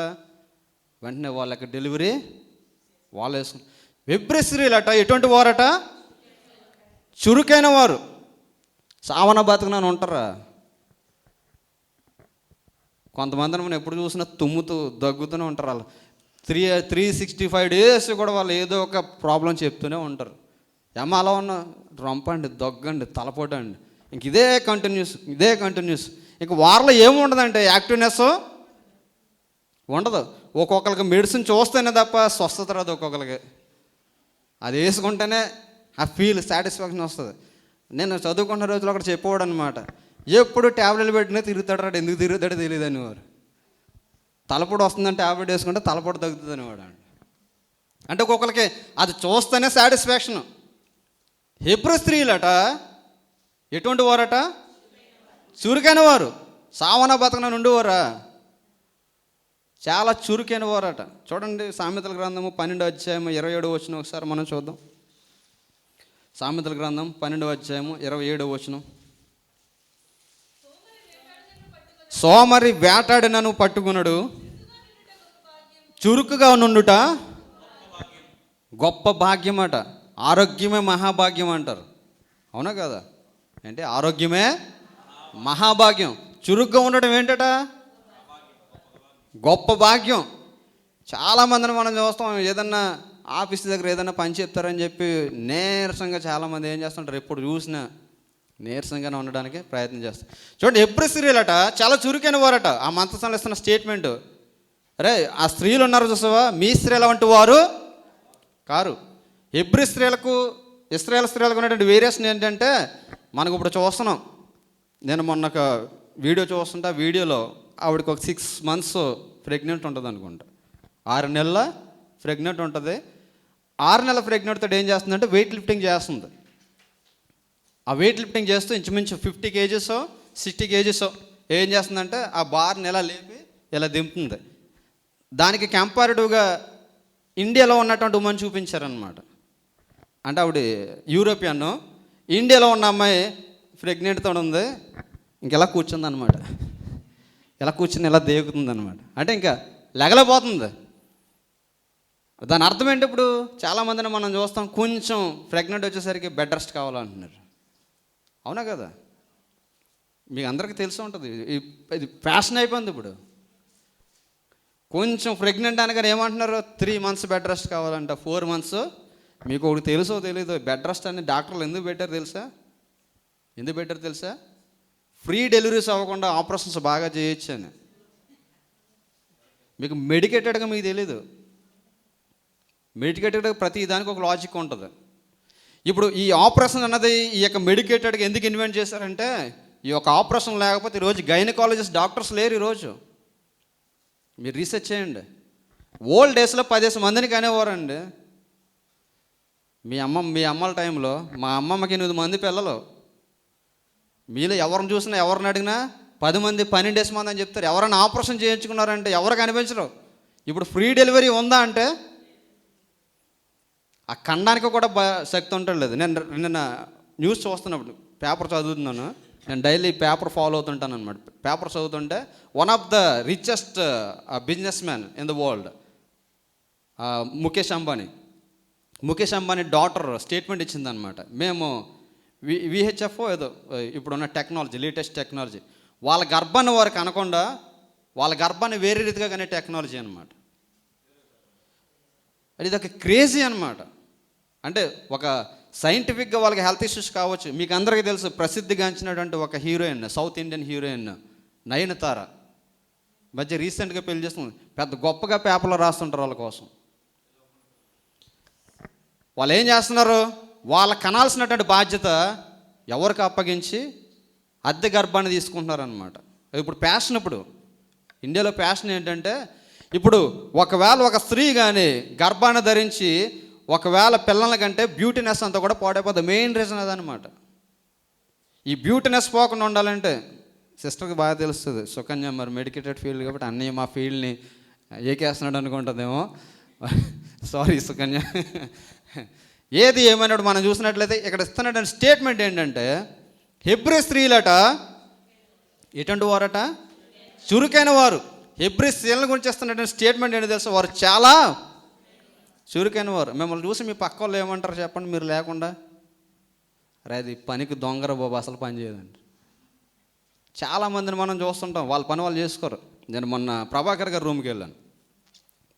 వెంటనే వాళ్ళకి డెలివరీ వాళ్ళు వేసుకున్నారు. హెబ్రీ స్త్రీలట ఎటువంటి వారట? చురుకైన వారు. సావన బతుకునని ఉంటారా? కొంతమందిని మనం ఎప్పుడు చూసినా తుమ్ముతూ దగ్గుతూనే ఉంటారు. వాళ్ళు 365 డేస్ కూడా వాళ్ళు ఏదో ఒక ప్రాబ్లం చెప్తూనే ఉంటారు. ఏమో అలా ఉన్న రొంపండి, దగ్గండి, తలపోటండి, ఇంక ఇదే కంటిన్యూస్. ఇంక వారిలో ఏముండదంటే యాక్టివ్నెస్ ఉండదు. ఒక్కొక్కరికి మెడిసిన్ చూస్తేనే తప్ప స్వస్థత రాదు. ఒక్కొక్కరికి అది వేసుకుంటేనే ఆ ఫీల్ సాటిస్ఫాక్షన్ వస్తుంది. నేను చదువుకున్న రోజులు ఒకటి చెప్పేవాడు అనమాట, ఎప్పుడు ట్యాబ్లెట్లు పెట్టినా తిరుగుతాడు రాడు, ఎందుకు తిరుగుతాడో తెలియదు అనేవారు. తలపొడి వస్తుందని ట్యాబ్లెట్ వేసుకుంటే తలపొడి తగ్గుతుంది అనేవాడు. అంటే ఒక్కొక్కరికి అది చూస్తేనే సాటిస్ఫాక్షన్. హెబ్రీ స్త్రీలట ఎటువంటి వారట? చురుకైన వారు, సావన బతకన ఉండేవారా, చాలా చురుకైన వారట. చూడండి సామెతల గ్రంథము 12:27 ఒకసారి మనం చూద్దాం. సామెతల గ్రంథం 12:27. సోమరి వేటాడినను పట్టుకున్నాడు, చురుకుగా నుండుట గొప్ప భాగ్యం అట. ఆరోగ్యమే మహాభాగ్యం అంటారు, అవునా కదా? అంటే ఆరోగ్యమే మహాభాగ్యం, చురుగ్గా ఉండటం ఏంటట? గొప్ప భాగ్యం. చాలామందిని మనం చూస్తాం, ఏదన్నా ఆఫీస్ దగ్గర ఏదైనా పని చెప్తారని చెప్పి నీరసంగా చాలామంది ఏం చేస్తుంటారు, ఎప్పుడు చూసినా నీరసంగానే ఉండడానికి ప్రయత్నం చేస్తారు. చూడండి, హెబ్రీ స్త్రీలట చాలా చురుకైన వారట. ఆ మంత్రసాలు ఇస్తున్న స్టేట్మెంటు, అరే ఆ స్త్రీలు ఉన్నారు చూసావా, మీ స్త్రీల వంటి వారు కారు. హెబ్రీ స్త్రీలకు ఇశ్రాయేల్ స్త్రీలకు ఉన్నటువంటి వేరియేషన్ ఏంటంటే, మనకు ఇప్పుడు చూస్తున్నాం, నేను మొన్న ఒక వీడియో చూస్తుంటే, ఆ వీడియోలో ఆవిడకి ఒక 6 months ప్రెగ్నెంట్ ఉంటుంది అనుకుంటా, 6 నెలల ప్రెగ్నెంట్ ఉంటుంది. 6 నెలల ప్రెగ్నెంట్తో ఏం చేస్తుందంటే వెయిట్ లిఫ్టింగ్ చేస్తుంది. ఆ వెయిట్ లిఫ్టింగ్ చేస్తూ ఇంచుమించు 50 kgs 60 kgs ఏం చేస్తుందంటే ఆ బార్ని ఎలా లేపి ఇలా దింపుతుంది. దానికి కంపారిటివ్గా ఇండియాలో ఉన్నటువంటి ఉమెన్ చూపించారనమాట. అంటే ఆవిడ యూరోపియన్, ఇండియాలో ఉన్న అమ్మాయి ప్రెగ్నెంట్తో ఉంది, ఇంకెలా కూర్చుందనమాట, ఇలా కూర్చుని ఇలా దేగుతుంది అనమాట. అంటే ఇంకా లెగలేకపోతుంది. దాని అర్థం ఏంటి? ఇప్పుడు చాలామందిని మనం చూస్తాం, కొంచెం ప్రెగ్నెంట్ వచ్చేసరికి బెడ్ రెస్ట్ కావాలంటున్నారు, అవునా కదా? మీకు అందరికీ తెలిసి ఉంటుంది, ఇది ఫ్యాషన్ అయిపోయింది ఇప్పుడు. కొంచెం ప్రెగ్నెంట్ అనగానే ఏమంటున్నారు, 3 months బెడ్ రెస్ట్ కావాలంట, 4 months. మీకు ఒకటి తెలుసో తెలీదు, బెడ్ రెస్ట్ అని డాక్టర్లు ఎందుకు పెట్టారు తెలుసా? ఎందుకు పెట్టారు తెలుసా? ఫ్రీ డెలివరీస్ అవ్వకుండా ఆపరేషన్స్ బాగా చేయొచ్చు అని. మీకు మెడికేటెడ్గా మీకు తెలీదు. మెడికేటెడ్గా ప్రతి దానికి ఒక లాజిక్ ఉంటుంది. ఇప్పుడు ఈ ఆపరేషన్ అన్నది ఈ యొక్క మెడికేటెడ్గా ఎందుకు ఇన్వెంట్ చేశారంటే, ఈ యొక్క ఆపరేషన్ లేకపోతే ఈరోజు గైనకాలజిస్ట్ డాక్టర్స్ లేరు ఈరోజు. మీరు రీసెర్చ్ చేయండి. ఓల్డ్ డేస్లో 10 మందిని కనేవారండి. మీ అమ్మల టైంలో మా అమ్మమ్మకి 8 మంది పిల్లలు. మీలో ఎవరిని చూసినా ఎవరిని అడిగినా 10 మంది 12 మంది అని చెప్తారు. ఎవరైనా ఆపరేషన్ చేయించుకున్నారంటే ఎవరు కనిపించరు. ఇప్పుడు ఫ్రీ డెలివరీ ఉందా అంటే ఆ ఖండానికి కూడా శక్తి ఉండలేదు. నేను నిన్న న్యూస్ చూస్తున్నప్పుడు పేపర్ చదువుతున్నాను, నేను డైలీ పేపర్ ఫాలో అవుతుంటాను అనమాట. పేపర్ చదువుతుంటే one of the richest business man in the world, Mukesh Ambani daughter statement ఇచ్చిందనమాట. మేము విహెచ్ఎఫ్ ఏదో ఇప్పుడున్న టెక్నాలజీ, లేటెస్ట్ టెక్నాలజీ, వాళ్ళ గర్భాన్ని వారికి అనకుండా వాళ్ళ గర్భాన్ని వేరే రీతిగా కానీ టెక్నాలజీ అనమాట. అది ఇదొక క్రేజీ అనమాట. అంటే ఒక సైంటిఫిక్గా వాళ్ళకి హెల్త్ ఇష్యూస్ కావచ్చు. మీకు అందరికీ తెలుసు, ప్రసిద్ధిగాంచినటువంటి ఒక heroine, south Indian heroine Nayanthara మధ్య రీసెంట్గా పెళ్లి చేస్తుంది. పెద్ద గొప్పగా పేపర్లో రాస్తుంటారు వాళ్ళ కోసం. వాళ్ళు ఏం చేస్తున్నారు, వాళ్ళకి కనాల్సినటువంటి బాధ్యత ఎవరికి అప్పగించి అద్దె గర్భాన్ని తీసుకుంటున్నారనమాట. ఇప్పుడు ప్యాషన్, ఇప్పుడు ఇండియాలో ప్యాషన్ ఏంటంటే, ఇప్పుడు ఒకవేళ ఒక స్త్రీ కానీ గర్భాన్ని ధరించి ఒకవేళ పిల్లల కంటే బ్యూటీనెస్ అంతా కూడా పాడైపోతుంది. మెయిన్ రీజన్ అదనమాట. ఈ బ్యూటీనెస్ పోకుండా ఉండాలంటే సిస్టర్కి బాగా తెలుస్తుంది, సుకన్య మరి మెడికేటెడ్ ఫీల్డ్ కాబట్టి అన్నయ్య మా ఫీల్డ్ని ఏకేస్తున్నాడు అనుకుంటుందేమో. సారీ సుకన్య. ఏది ఏమైనాడు మనం చూసినట్లయితే ఇక్కడ ఇస్తున్నటువంటి స్టేట్మెంట్ ఏంటంటే, హెబ్రీ స్త్రీలట ఎటువంటి వారట? చురుకైన వారు. హెబ్రీ స్త్రీల గురించి ఇస్తున్నటువంటి స్టేట్మెంట్ ఏంటో తెలుసు, వారు చాలా చురుకైన వారు. మిమ్మల్ని చూసి మీ పక్క వాళ్ళు ఏమంటారు చెప్పండి, మీరు లేకుండా, అరే అది పనికి దొంగర బాబు, అసలు పని చేయదండి. చాలామందిని మనం చూస్తుంటాం, వాళ్ళ పని వాళ్ళు చేసుకోరు. నేను మొన్న ప్రభాకర్ గారి రూమ్కి వెళ్ళాను.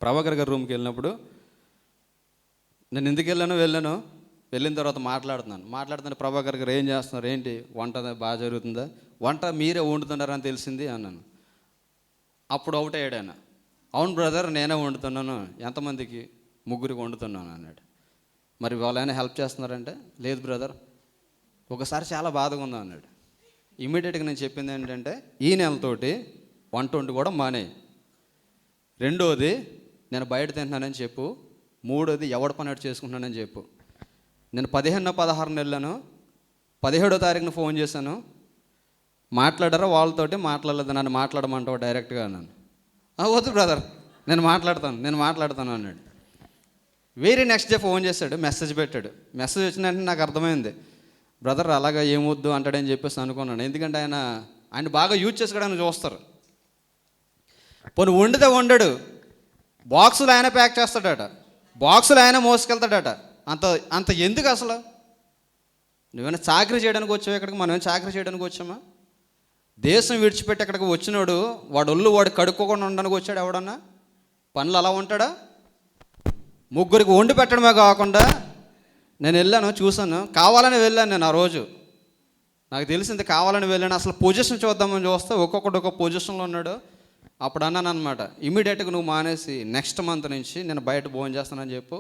ప్రభాకర్ గారి రూమ్కి వెళ్ళినప్పుడు నేను ఎందుకు వెళ్ళిన తర్వాత మాట్లాడుతున్నాను. ప్రభాకర్ గారు ఏం చేస్తున్నారు, ఏంటి వంట బాగా జరుగుతుందా, వంట మీరే వండుతున్నారని తెలిసింది అన్నాను. అప్పుడు అవుట్ అయ్యాడు ఆయన. అవును బ్రదర్ నేనే వండుతున్నాను. ఎంతమందికి? 3 వండుతున్నాను అన్నాడు. మరి వాళ్ళైనా హెల్ప్ చేస్తున్నారంటే లేదు బ్రదర్, ఒకసారి చాలా బాధగా ఉందా అన్నాడు. ఇమీడియట్గా నేను చెప్పింది ఏంటంటే, ఈ నెలతోటి 120 కూడా మానే. రెండోది, నేను బయట తింటున్నానని చెప్పు. మూడోది, ఎవడ పని చేసుకుంటున్నానని చెప్పు. నేను 15-16 నెలలను 17వ తారీఖున ఫోన్ చేశాను. మాట్లాడారా వాళ్ళతోటి? మాట్లాడలేదు. నన్ను మాట్లాడమంటావు డైరెక్ట్గా అన్నాను. వద్దు బ్రదర్, నేను మాట్లాడతాను అన్నాడు. వేరే నెక్స్ట్ డే ఫోన్ చేశాడు, మెసేజ్ పెట్టాడు. మెసేజ్ వచ్చిన వెంటనే నాకు అర్థమైంది, బ్రదర్ అలాగా ఏమొద్దు అంటాడని చెప్పేసి అనుకున్నాను. ఎందుకంటే ఆయన బాగా యూజ్ చేసుకోవడానికి చూస్తారు. పోనీ వండితే వండాడు, బాక్సులు ఆయన ప్యాక్ చేస్తాడట, బాక్సులు ఆయన మోసుకెళ్తాడట. అంత ఎందుకు అసలు? నువ్వేమైనా చాకరీ చేయడానికి వచ్చావు ఇక్కడికి? మనం ఏమైనా చాకరీ చేయడానికి వచ్చామా? దేశం విడిచిపెట్టి అక్కడికి వచ్చినాడు వాడు కడుక్కోకుండా ఉండడానికి వచ్చాడు ఎవడన్నా? పనులు అలా ఉంటాడా? ముగ్గురికి వండి పెట్టడమే కాకుండా, నేను వెళ్ళాను, చూశాను, కావాలని వెళ్ళాను. నేను ఆ రోజు నాకు తెలిసింది కావాలని వెళ్ళాను. అసలు పొజిషన్ చూద్దామని చూస్తే ఒక్కొక్కడు ఒక్కొక్క పొజిషన్లో ఉన్నాడు. అప్పుడు అన్నాను అనమాట, ఇమీడియట్గా నువ్వు మానేసి నెక్స్ట్ మంత్ నుంచి నేను బయట భోజనం చేస్తానని చెప్పు.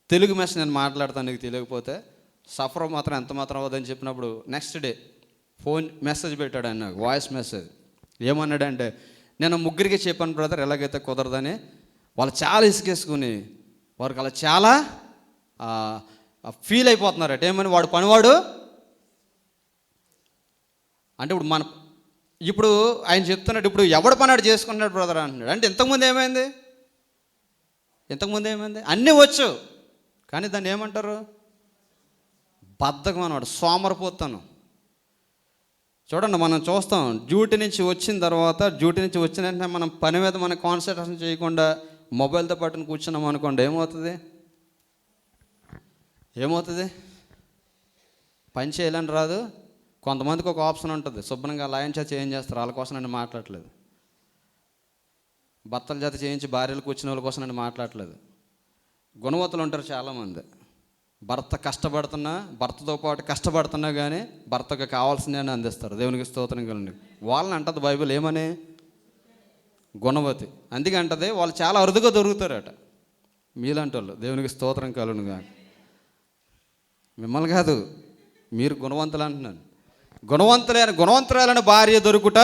తెలుగు మెసేజ్ నేను మాట్లాడతాను, నీకు తెలియకపోతే సఫర్ మాత్రం ఎంత మాత్రం అవ్వదని చెప్పినప్పుడు నెక్స్ట్ డే ఫోన్ మెసేజ్ పెట్టాడు ఆయన, నాకు వాయిస్ మెసేజ్. ఏమన్నాడంటే, నేను ముగ్గురికి చెప్పాను బ్రదర్, ఎలాగైతే కుదరదని. వాళ్ళు చాలా ఇసుకేసుకుని వారికి అలా చాలా ఫీల్ అయిపోతున్నారట. ఏమని? వాడు పనివాడు అంటే ఇప్పుడు ఆయన చెప్తున్నాడు, ఇప్పుడు ఎవడు పని వాడు చేసుకున్నాడు బ్రదర్ అంటున్నాడు. అంటే ఇంతకుముందు ఏమైంది? అన్నీ వచ్చు, కానీ దాన్ని ఏమంటారు? బద్ధకం అన్నవాడు, సోమరిపోతాను. చూడండి, మనం చూస్తాం, డ్యూటీ నుంచి వచ్చిన వెంటనే మనం పని మీద మనం కాన్సన్ట్రేషన్ చేయకుండా మొబైల్తో పట్టుకుని కూర్చున్నాం అనుకోండి, ఏమవుతుంది? పని చేయాలని రాదు. కొంతమందికి ఒక ఆప్షన్ ఉంటుంది, శుభ్రంగా లైన్ చేత చేంజ్ చేస్తారు, వాళ్ళ కోసం నేను మాట్లాడట్లేదు. భర్తల చేత చేయించి భార్యలు కూర్చున్న వాళ్ళ కోసం నేను మాట్లాడట్లేదు. గుణవతులు ఉంటారు చాలామంది. భర్తతో పాటు కష్టపడుతున్నా కానీ భర్తకు కావాల్సినవి అందిస్తారు. దేవునికి స్తోత్రం కలండి. వాళ్ళని అంటది బైబిల్ ఏమని? గుణవతి. అందుకే అంటది వాళ్ళు చాలా అరుదుగా దొరుకుతారట మీలాంటి వాళ్ళు. దేవునికి స్తోత్రం కలును కానీ, మిమ్మల్ని కాదు, మీరు గుణవంతులు అంటున్నాను. గుణవంతురాలని భార్య దొరుకుట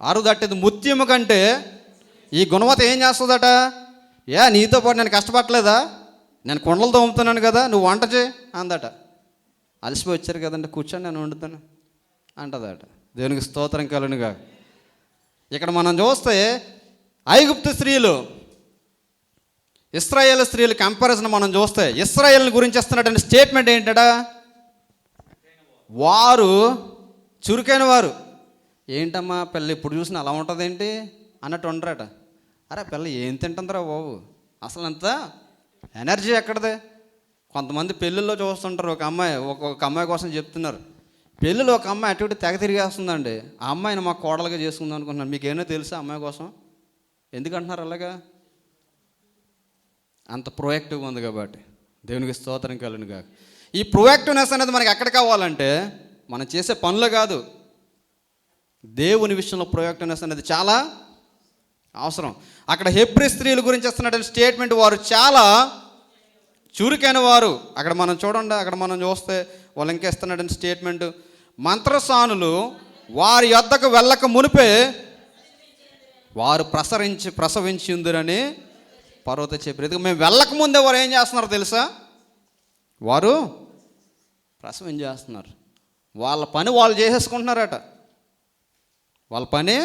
అరుదట్టేది ముత్యము కంటే. ఈ గుణవత ఏం చేస్తుందట? నీతో పాటు నేను కష్టపడలేదా? నేను కొండలు తోముతున్నాను కదా, నువ్వు వంట చేయి అందట. అలసిపోయి వచ్చారు కదండి, కూర్చొని నేను వండుతాను అంటదట. దేవునికి స్తోత్రం కలునుగా. ఇక్కడ మనం చూస్తే ఐగుప్తు స్త్రీలు, ఇశ్రాయేల్ స్త్రీలు కంపారిజన్ మనం చూస్తే ఇశ్రాయేల్ గురించి ఇస్తున్నటువంటి స్టేట్మెంట్ ఏంటడా? వారు చురుకైన వారు. ఏంటమ్మా పిల్ల ఇప్పుడు చూసిన అలా ఉంటుంది ఏంటి అన్నట్టు ఉండరట. అరే పిల్ల ఏం తింటుందిరా బాబు, అసలు అంత ఎనర్జీ ఎక్కడదే? కొంతమంది పెళ్ళిళ్ళలో చూస్తుంటారు, ఒక అమ్మాయి కోసం చెప్తున్నారు. పెళ్ళిలో ఒక అమ్మాయి అటు ఇటు తెగ తిరిగేస్తుందండి. ఆ అమ్మాయిని మా కోడలుగా చేసుకుందాం అనుకుంటున్నాను. మీకేమో తెలుసా అమ్మాయి కోసం? ఎందుకంటున్నారు అలాగా? అంత ప్రొయాక్టివ్గా ఉంది కాబట్టి. దేవునికి స్తోత్రం కలుగునుగా. ఈ ప్రొయాక్టివ్నెస్ అనేది మనకి ఎక్కడ కావాలంటే మనం చేసే పనులు కాదు, దేవుని విషయంలో ప్రొయాక్టివ్నెస్ అనేది చాలా అవసరం. అక్కడ హెబ్రీ స్త్రీల గురించి ఇస్తున్నటువంటి స్టేట్మెంట్, వారు చాలా చురుకైన వారు. అక్కడ మనం చూడండి, అక్కడ మనం చూస్తే వాళ్ళు ఇంకా ఇస్తున్నటువంటి స్టేట్మెంట్, మంత్రసానులు వారి యొద్దకు వెళ్ళక మునిపే వారు ప్రసవించి ఉందిరని పర్వత చెప్పారు. ఎందుకు? మేము వెళ్ళక ముందే వారు ఏం చేస్తున్నారు తెలుసా? వారు ప్రసవించేస్తున్నారు. వాళ్ళ పని వాళ్ళు చేసేసుకుంటున్నారట. వాళ్ళ పని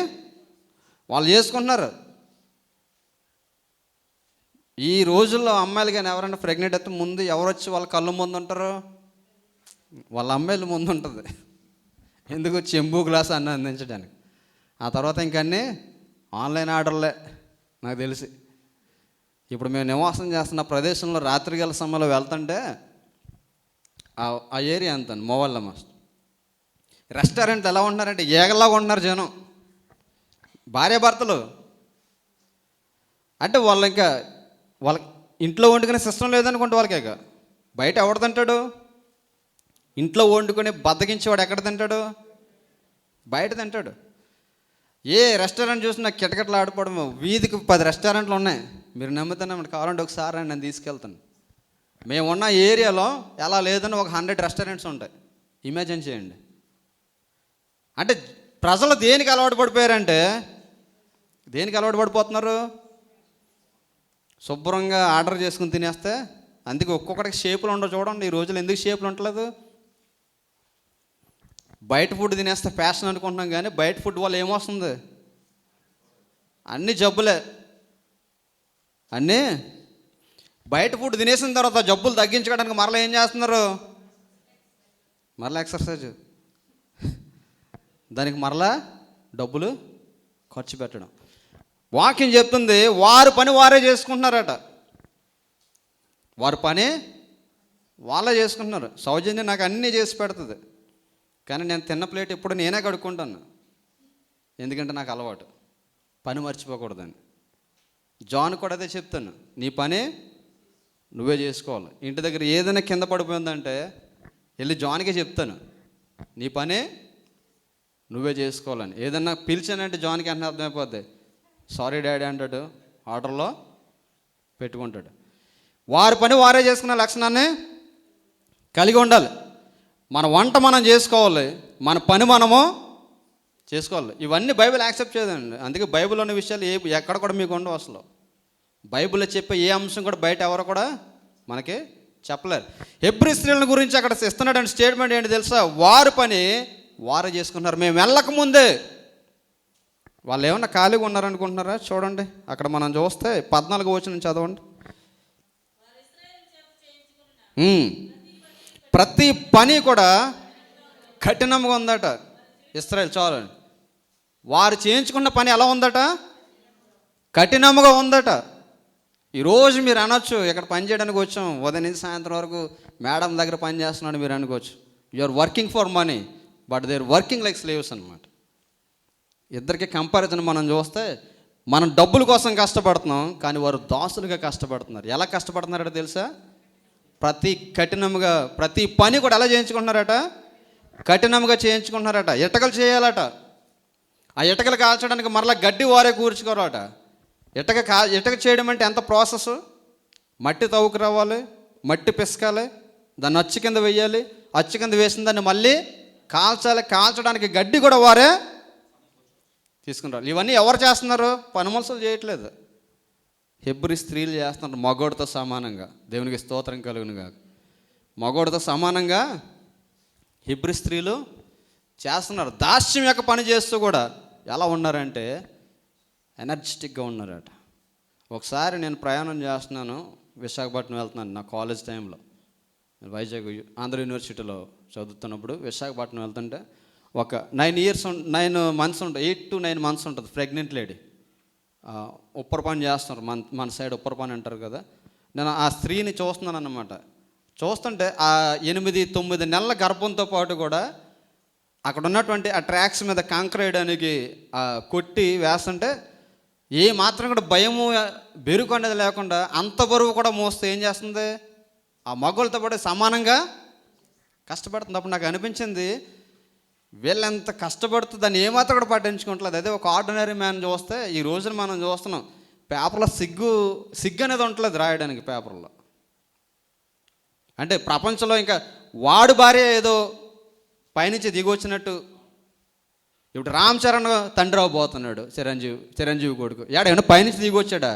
వాళ్ళు చేసుకుంటున్నారు. ఈ రోజుల్లో అమ్మాయిలు కానీ ఎవరైనా ప్రెగ్నెంట్ అయితే ముందు ఎవరు వచ్చి వాళ్ళ కళ్ళు ముందు ఉంటారు? వాళ్ళ అమ్మాయిలు ముందు ఉంటుంది. ఎందుకు? చెంబు గ్లాస్ అన్న అందించడానికి. ఆ తర్వాత ఇంకన్నీ ఆన్లైన్ ఆర్డర్లే నాకు తెలిసి. ఇప్పుడు మేము నివాసం చేస్తున్న ప్రదేశంలో రాత్రిగల సమయంలో వెళ్తుంటే ఆ ఏరియా అంతా మోవల్ల మస్తు రెస్టారెంట్ ఎలా ఉంటున్నారంటే ఏగల్లాగా ఉంటున్నారు జనం, భార్యాభర్తలు. అంటే వాళ్ళకి ఇంట్లో వండుకునే సిస్టమ్ లేదనుకుంటే వాళ్ళకి ఇక బయట ఎవడు తింటాడు? ఇంట్లో వండుకొని బద్దకించేవాడు ఎక్కడ తింటాడు? బయట తింటాడు. ఏ రెస్టారెంట్ చూసినా కిటకిటలు ఆడిపోవడం. వీధికి 10 రెస్టారెంట్లు ఉన్నాయి. మీరు నమ్ముతానండి, కావాలంటే ఒకసారి నేను తీసుకెళ్తాను. మేమున్న ఏరియాలో ఎలా లేదని ఒక 100 రెస్టారెంట్స్ ఉంటాయి. ఇమాజిన్ చేయండి. అంటే ప్రజలు దేనికి అలవాటు పడిపోయారంటే, దేనికి అలవాటు పడిపోతున్నారు? శుభ్రంగా ఆర్డర్ చేసుకుని తినేస్తే. అందుకే ఒక్కొక్కడికి షేపులు ఉండవు. చూడండి ఈ రోజులు ఎందుకు షేపులు ఉండలేదు. బయట ఫుడ్ తినేస్తే ఫ్యాషన్ అనుకుంటున్నాం, కానీ బయట ఫుడ్ వల్ల ఏమొస్తుంది? అన్ని జబ్బులే. అన్నీ బయట ఫుడ్ తినేసిన తర్వాత జబ్బులు తగ్గించుకోవడానికి మరలా ఏం చేస్తున్నారు? మరలా ఎక్సర్సైజ్, దానికి మరలా డబ్బులు ఖర్చు పెట్టడం. వాక్యం చెప్తుంది వారి పని వారే చేసుకుంటున్నారట. వారి పని వాళ్ళే చేసుకుంటున్నారు. సౌజన్యం నాకు అన్నీ చేసి పెడుతుంది, కానీ నేను తిన్న ప్లేట్ ఎప్పుడు నేనే కడుక్కుంటాను. ఎందుకంటే నాకు అలవాటు, పని మర్చిపోకూడదని. జాన్ కూడా అదే చెప్తాను, నీ పని నువ్వే చేసుకోవాలి. ఇంటి దగ్గర ఏదైనా కింద పడిపోయిందంటే వెళ్ళి జాన్కే చెప్తాను, నీ పని నువ్వే చేసుకోవాలని. ఏదన్నా పిలిచానంటే జాన్కి అంటే అర్థమైపోద్ది, సారీ డాడీ అంటాడు, ఆర్డర్లో పెట్టుకుంటాడు. వారి పని వారే చేసుకునే లక్షణాన్ని కలిగి ఉండాలి. మన వంట మనం చేసుకోవాలి, మన పని మనము చేసుకోవాలి. ఇవన్నీ బైబిల్ యాక్సెప్ట్ చేయదండి. అందుకే బైబిల్ ఉన్న విషయాలు ఎక్కడ కూడా మీకు ఉండవు. అసలు బైబిల్లో చెప్పే ఏ అంశం కూడా బయట ఎవరు కూడా మనకి చెప్పలేరు. హెబ్రీ స్త్రీల గురించి అక్కడ ఇస్తున్నాడు స్టేట్మెంట్ ఏంటి తెలుసా? వారి పని వారే చేసుకున్నారు. మేము వెళ్ళక ముందే వాళ్ళు ఏమన్నా ఖాళీగా ఉన్నారనుకుంటున్నారా? చూడండి అక్కడ మనం చూస్తే 14 వచనం చదవండి. ప్రతి పని కూడా కఠినంగా ఉందట. ఇశ్రాయేలు చాలు, వారు చేయించుకున్న పని ఎలా ఉందట? కఠినంగా ఉందట. ఈరోజు మీరు అనొచ్చు, ఇక్కడ పని చేయడానికి వచ్చాం, ఉదయం నుంచి సాయంత్రం వరకు మేడం దగ్గర పని చేస్తున్నాడు మీరు అనుకోవచ్చు. You are working for money, but they are working like slaves అనమాట. ఇద్దరికి కంపారిజన్ మనం చూస్తే, మనం డబ్బుల కోసం కష్టపడుతున్నాం, కానీ వారు దాసులుగా కష్టపడుతున్నారు. ఎలా కష్టపడుతున్నారట తెలుసా? ప్రతి పని కూడా ఎలా చేయించుకుంటున్నారట? కఠినంగా చేయించుకుంటున్నారట. ఇటకలు చేయాలట. ఆ ఇటకలు కాల్చడానికి మరలా గడ్డి వారే కూర్చుకోవాలట. ఇటక చేయడం అంటే ఎంత ప్రాసెస్? మట్టి తవ్వుకు రావాలి, మట్టి పిసకాలి, దాన్ని అచ్చు కింద వేయాలి, అచ్చు కింద వేసిన దాన్ని మళ్ళీ కాల్చాలి, కాల్చడానికి గడ్డి కూడా వారే తీసుకుని రావాలి. ఇవన్నీ ఎవరు చేస్తున్నారు? పని మనుషులు చేయట్లేదు, హెబ్రీ స్త్రీలు చేస్తున్నారు. మగోడితో సమానంగా, దేవునికి స్తోత్రం కలుగును గాక. మగోడితో సమానంగా హెబ్రీ స్త్రీలు చేస్తున్నారు. దాస్యం యొక్క పని చేస్తూ కూడా ఎలా ఉన్నారంటే ఎనర్జెటిక్గా ఉన్నారట. ఒకసారి నేను ప్రయాణం చేస్తున్నాను, విశాఖపట్నం వెళ్తున్నాను నా కాలేజ్ టైంలో. వైజాగ్ ఆంధ్ర యూనివర్సిటీలో చదువుతున్నప్పుడు విశాఖపట్నం వెళ్తుంటే ఒక 9 months ఉంటుంది, 8 to 9 months ఉంటుంది ప్రెగ్నెంట్ లేడీ. ఉప్పర పని చేస్తున్నారు, మన సైడ్ ఉప్పర పని అంటారు కదా. నేను ఆ స్త్రీని చూస్తున్నాను అన్నమాట. చూస్తుంటే ఆ 8-9 నెలల గర్భంతో పాటు కూడా అక్కడ ఉన్నటువంటి ఆ ట్రాక్స్ మీద కాంక్రీట్ వేయడానికి కొట్టి వేస్తుంటే ఏ మాత్రం కూడా భయము బెరుకు అనేది లేకుండా అంత బరువు కూడా మోస్తే ఏం చేస్తుంది? ఆ మగవాళ్ళతో పాటు సమానంగా కష్టపడుతుంది. అప్పుడు నాకు అనిపించింది, వీళ్ళెంత కష్టపడుతుంది దాన్ని ఏమాత్రం కూడా పట్టించుకోవట్లేదు. అదే ఒక ఆర్డినరీ మ్యాన్ చూస్తే ఈ రోజున మనం చూస్తున్నాం పేపర్లో సిగ్గు అనేది ఉండలేదు రాయడానికి పేపర్లో. అంటే ప్రపంచంలో ఇంకా వాడు భార్య ఏదో పైనుంచి దిగి వచ్చినట్టు. ఇప్పుడు రామ్ చరణ్ తండ్రి అవబోతున్నాడు, చిరంజీవి కొడుకు. ఏమైనా పైనుంచి దిగి వచ్చాడా?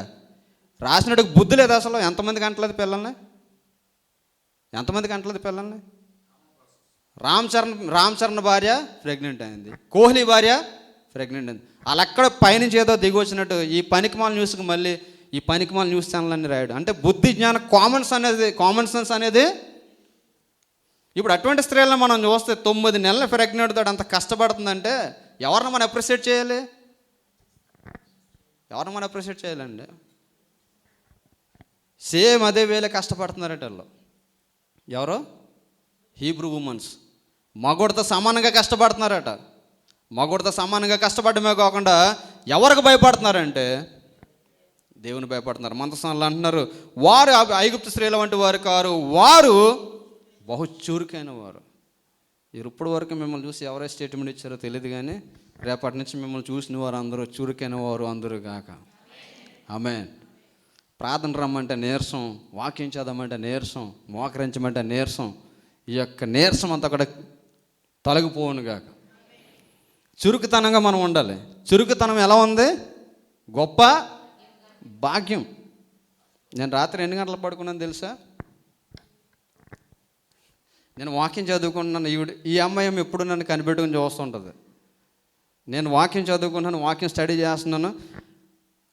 రాసినట్టుకు బుద్ధి లేదు అసలు. ఎంతమందికి అంటలేదు పిల్లల్ని? రామ్ చరణ్ భార్య ప్రెగ్నెంట్ అయింది, కోహ్లీ భార్య ప్రెగ్నెంట్ అయింది. వాళ్ళెక్కడ పైనుంచి ఏదో దిగి వచ్చినట్టు ఈ పనికిమాల న్యూస్కి మళ్ళీ ఈ పనికిమాల న్యూస్ ఛానల్ అన్ని రాయడు. అంటే బుద్ధి జ్ఞానం కామన్ సెన్స్ అనేది. ఇప్పుడు అటువంటి స్త్రీలను మనం చూస్తే 9 నెలల ప్రెగ్నెంట్ తోటి అంత కష్టపడుతుందంటే ఎవరిని మనం అప్రిషియేట్ చేయాలండి? సేమ్ అదే వేళ కష్టపడుతున్నారట వాళ్ళు. ఎవరో హీబ్రూ ఉమెన్స్ మగోడితో సమానంగా కష్టపడుతున్నారట. మగోడితో సమానంగా కష్టపడమే కాకుండా ఎవరికి భయపడుతున్నారంటే దేవుని భయపడుతున్నారు. మంత్రస్థానంలో అంటున్నారు, వారు ఐగుప్తు స్త్రీల వంటి వారు కారు, వారు బహు చురుకైన వారు. ఇప్పటి వరకు మిమ్మల్ని చూసి ఎవరైతే స్టేట్మెంట్ ఇచ్చారో తెలియదు, కానీ రేపటి నుంచి మిమ్మల్ని చూసిన వారు అందరూ చురుకైన వారు అందరూ కాక. ఆమేన్. ప్రార్థన రమ్మంటే నీరసం, వాక్యం చదవమంటే నీరసం, మోకరించమంటే నీరసం. ఈ యొక్క నీరసం అంతా కూడా తొలగిపోవునుగాక. చురుకుతనంగా మనం ఉండాలి. చురుకుతనం ఎలా ఉంది? గొప్ప భాగ్యం. నేను రాత్రి ఎన్ని గంటలు పడుకున్నాను తెలుసా? నేను వాక్యం చదువుకుంటున్నాను. ఈ అమ్మాయి ఎప్పుడు నన్ను కనిపెట్టుకుని చూస్తుంటుంది. నేను వాక్యం చదువుకుంటున్నాను, వాక్యం స్టడీ చేస్తున్నాను.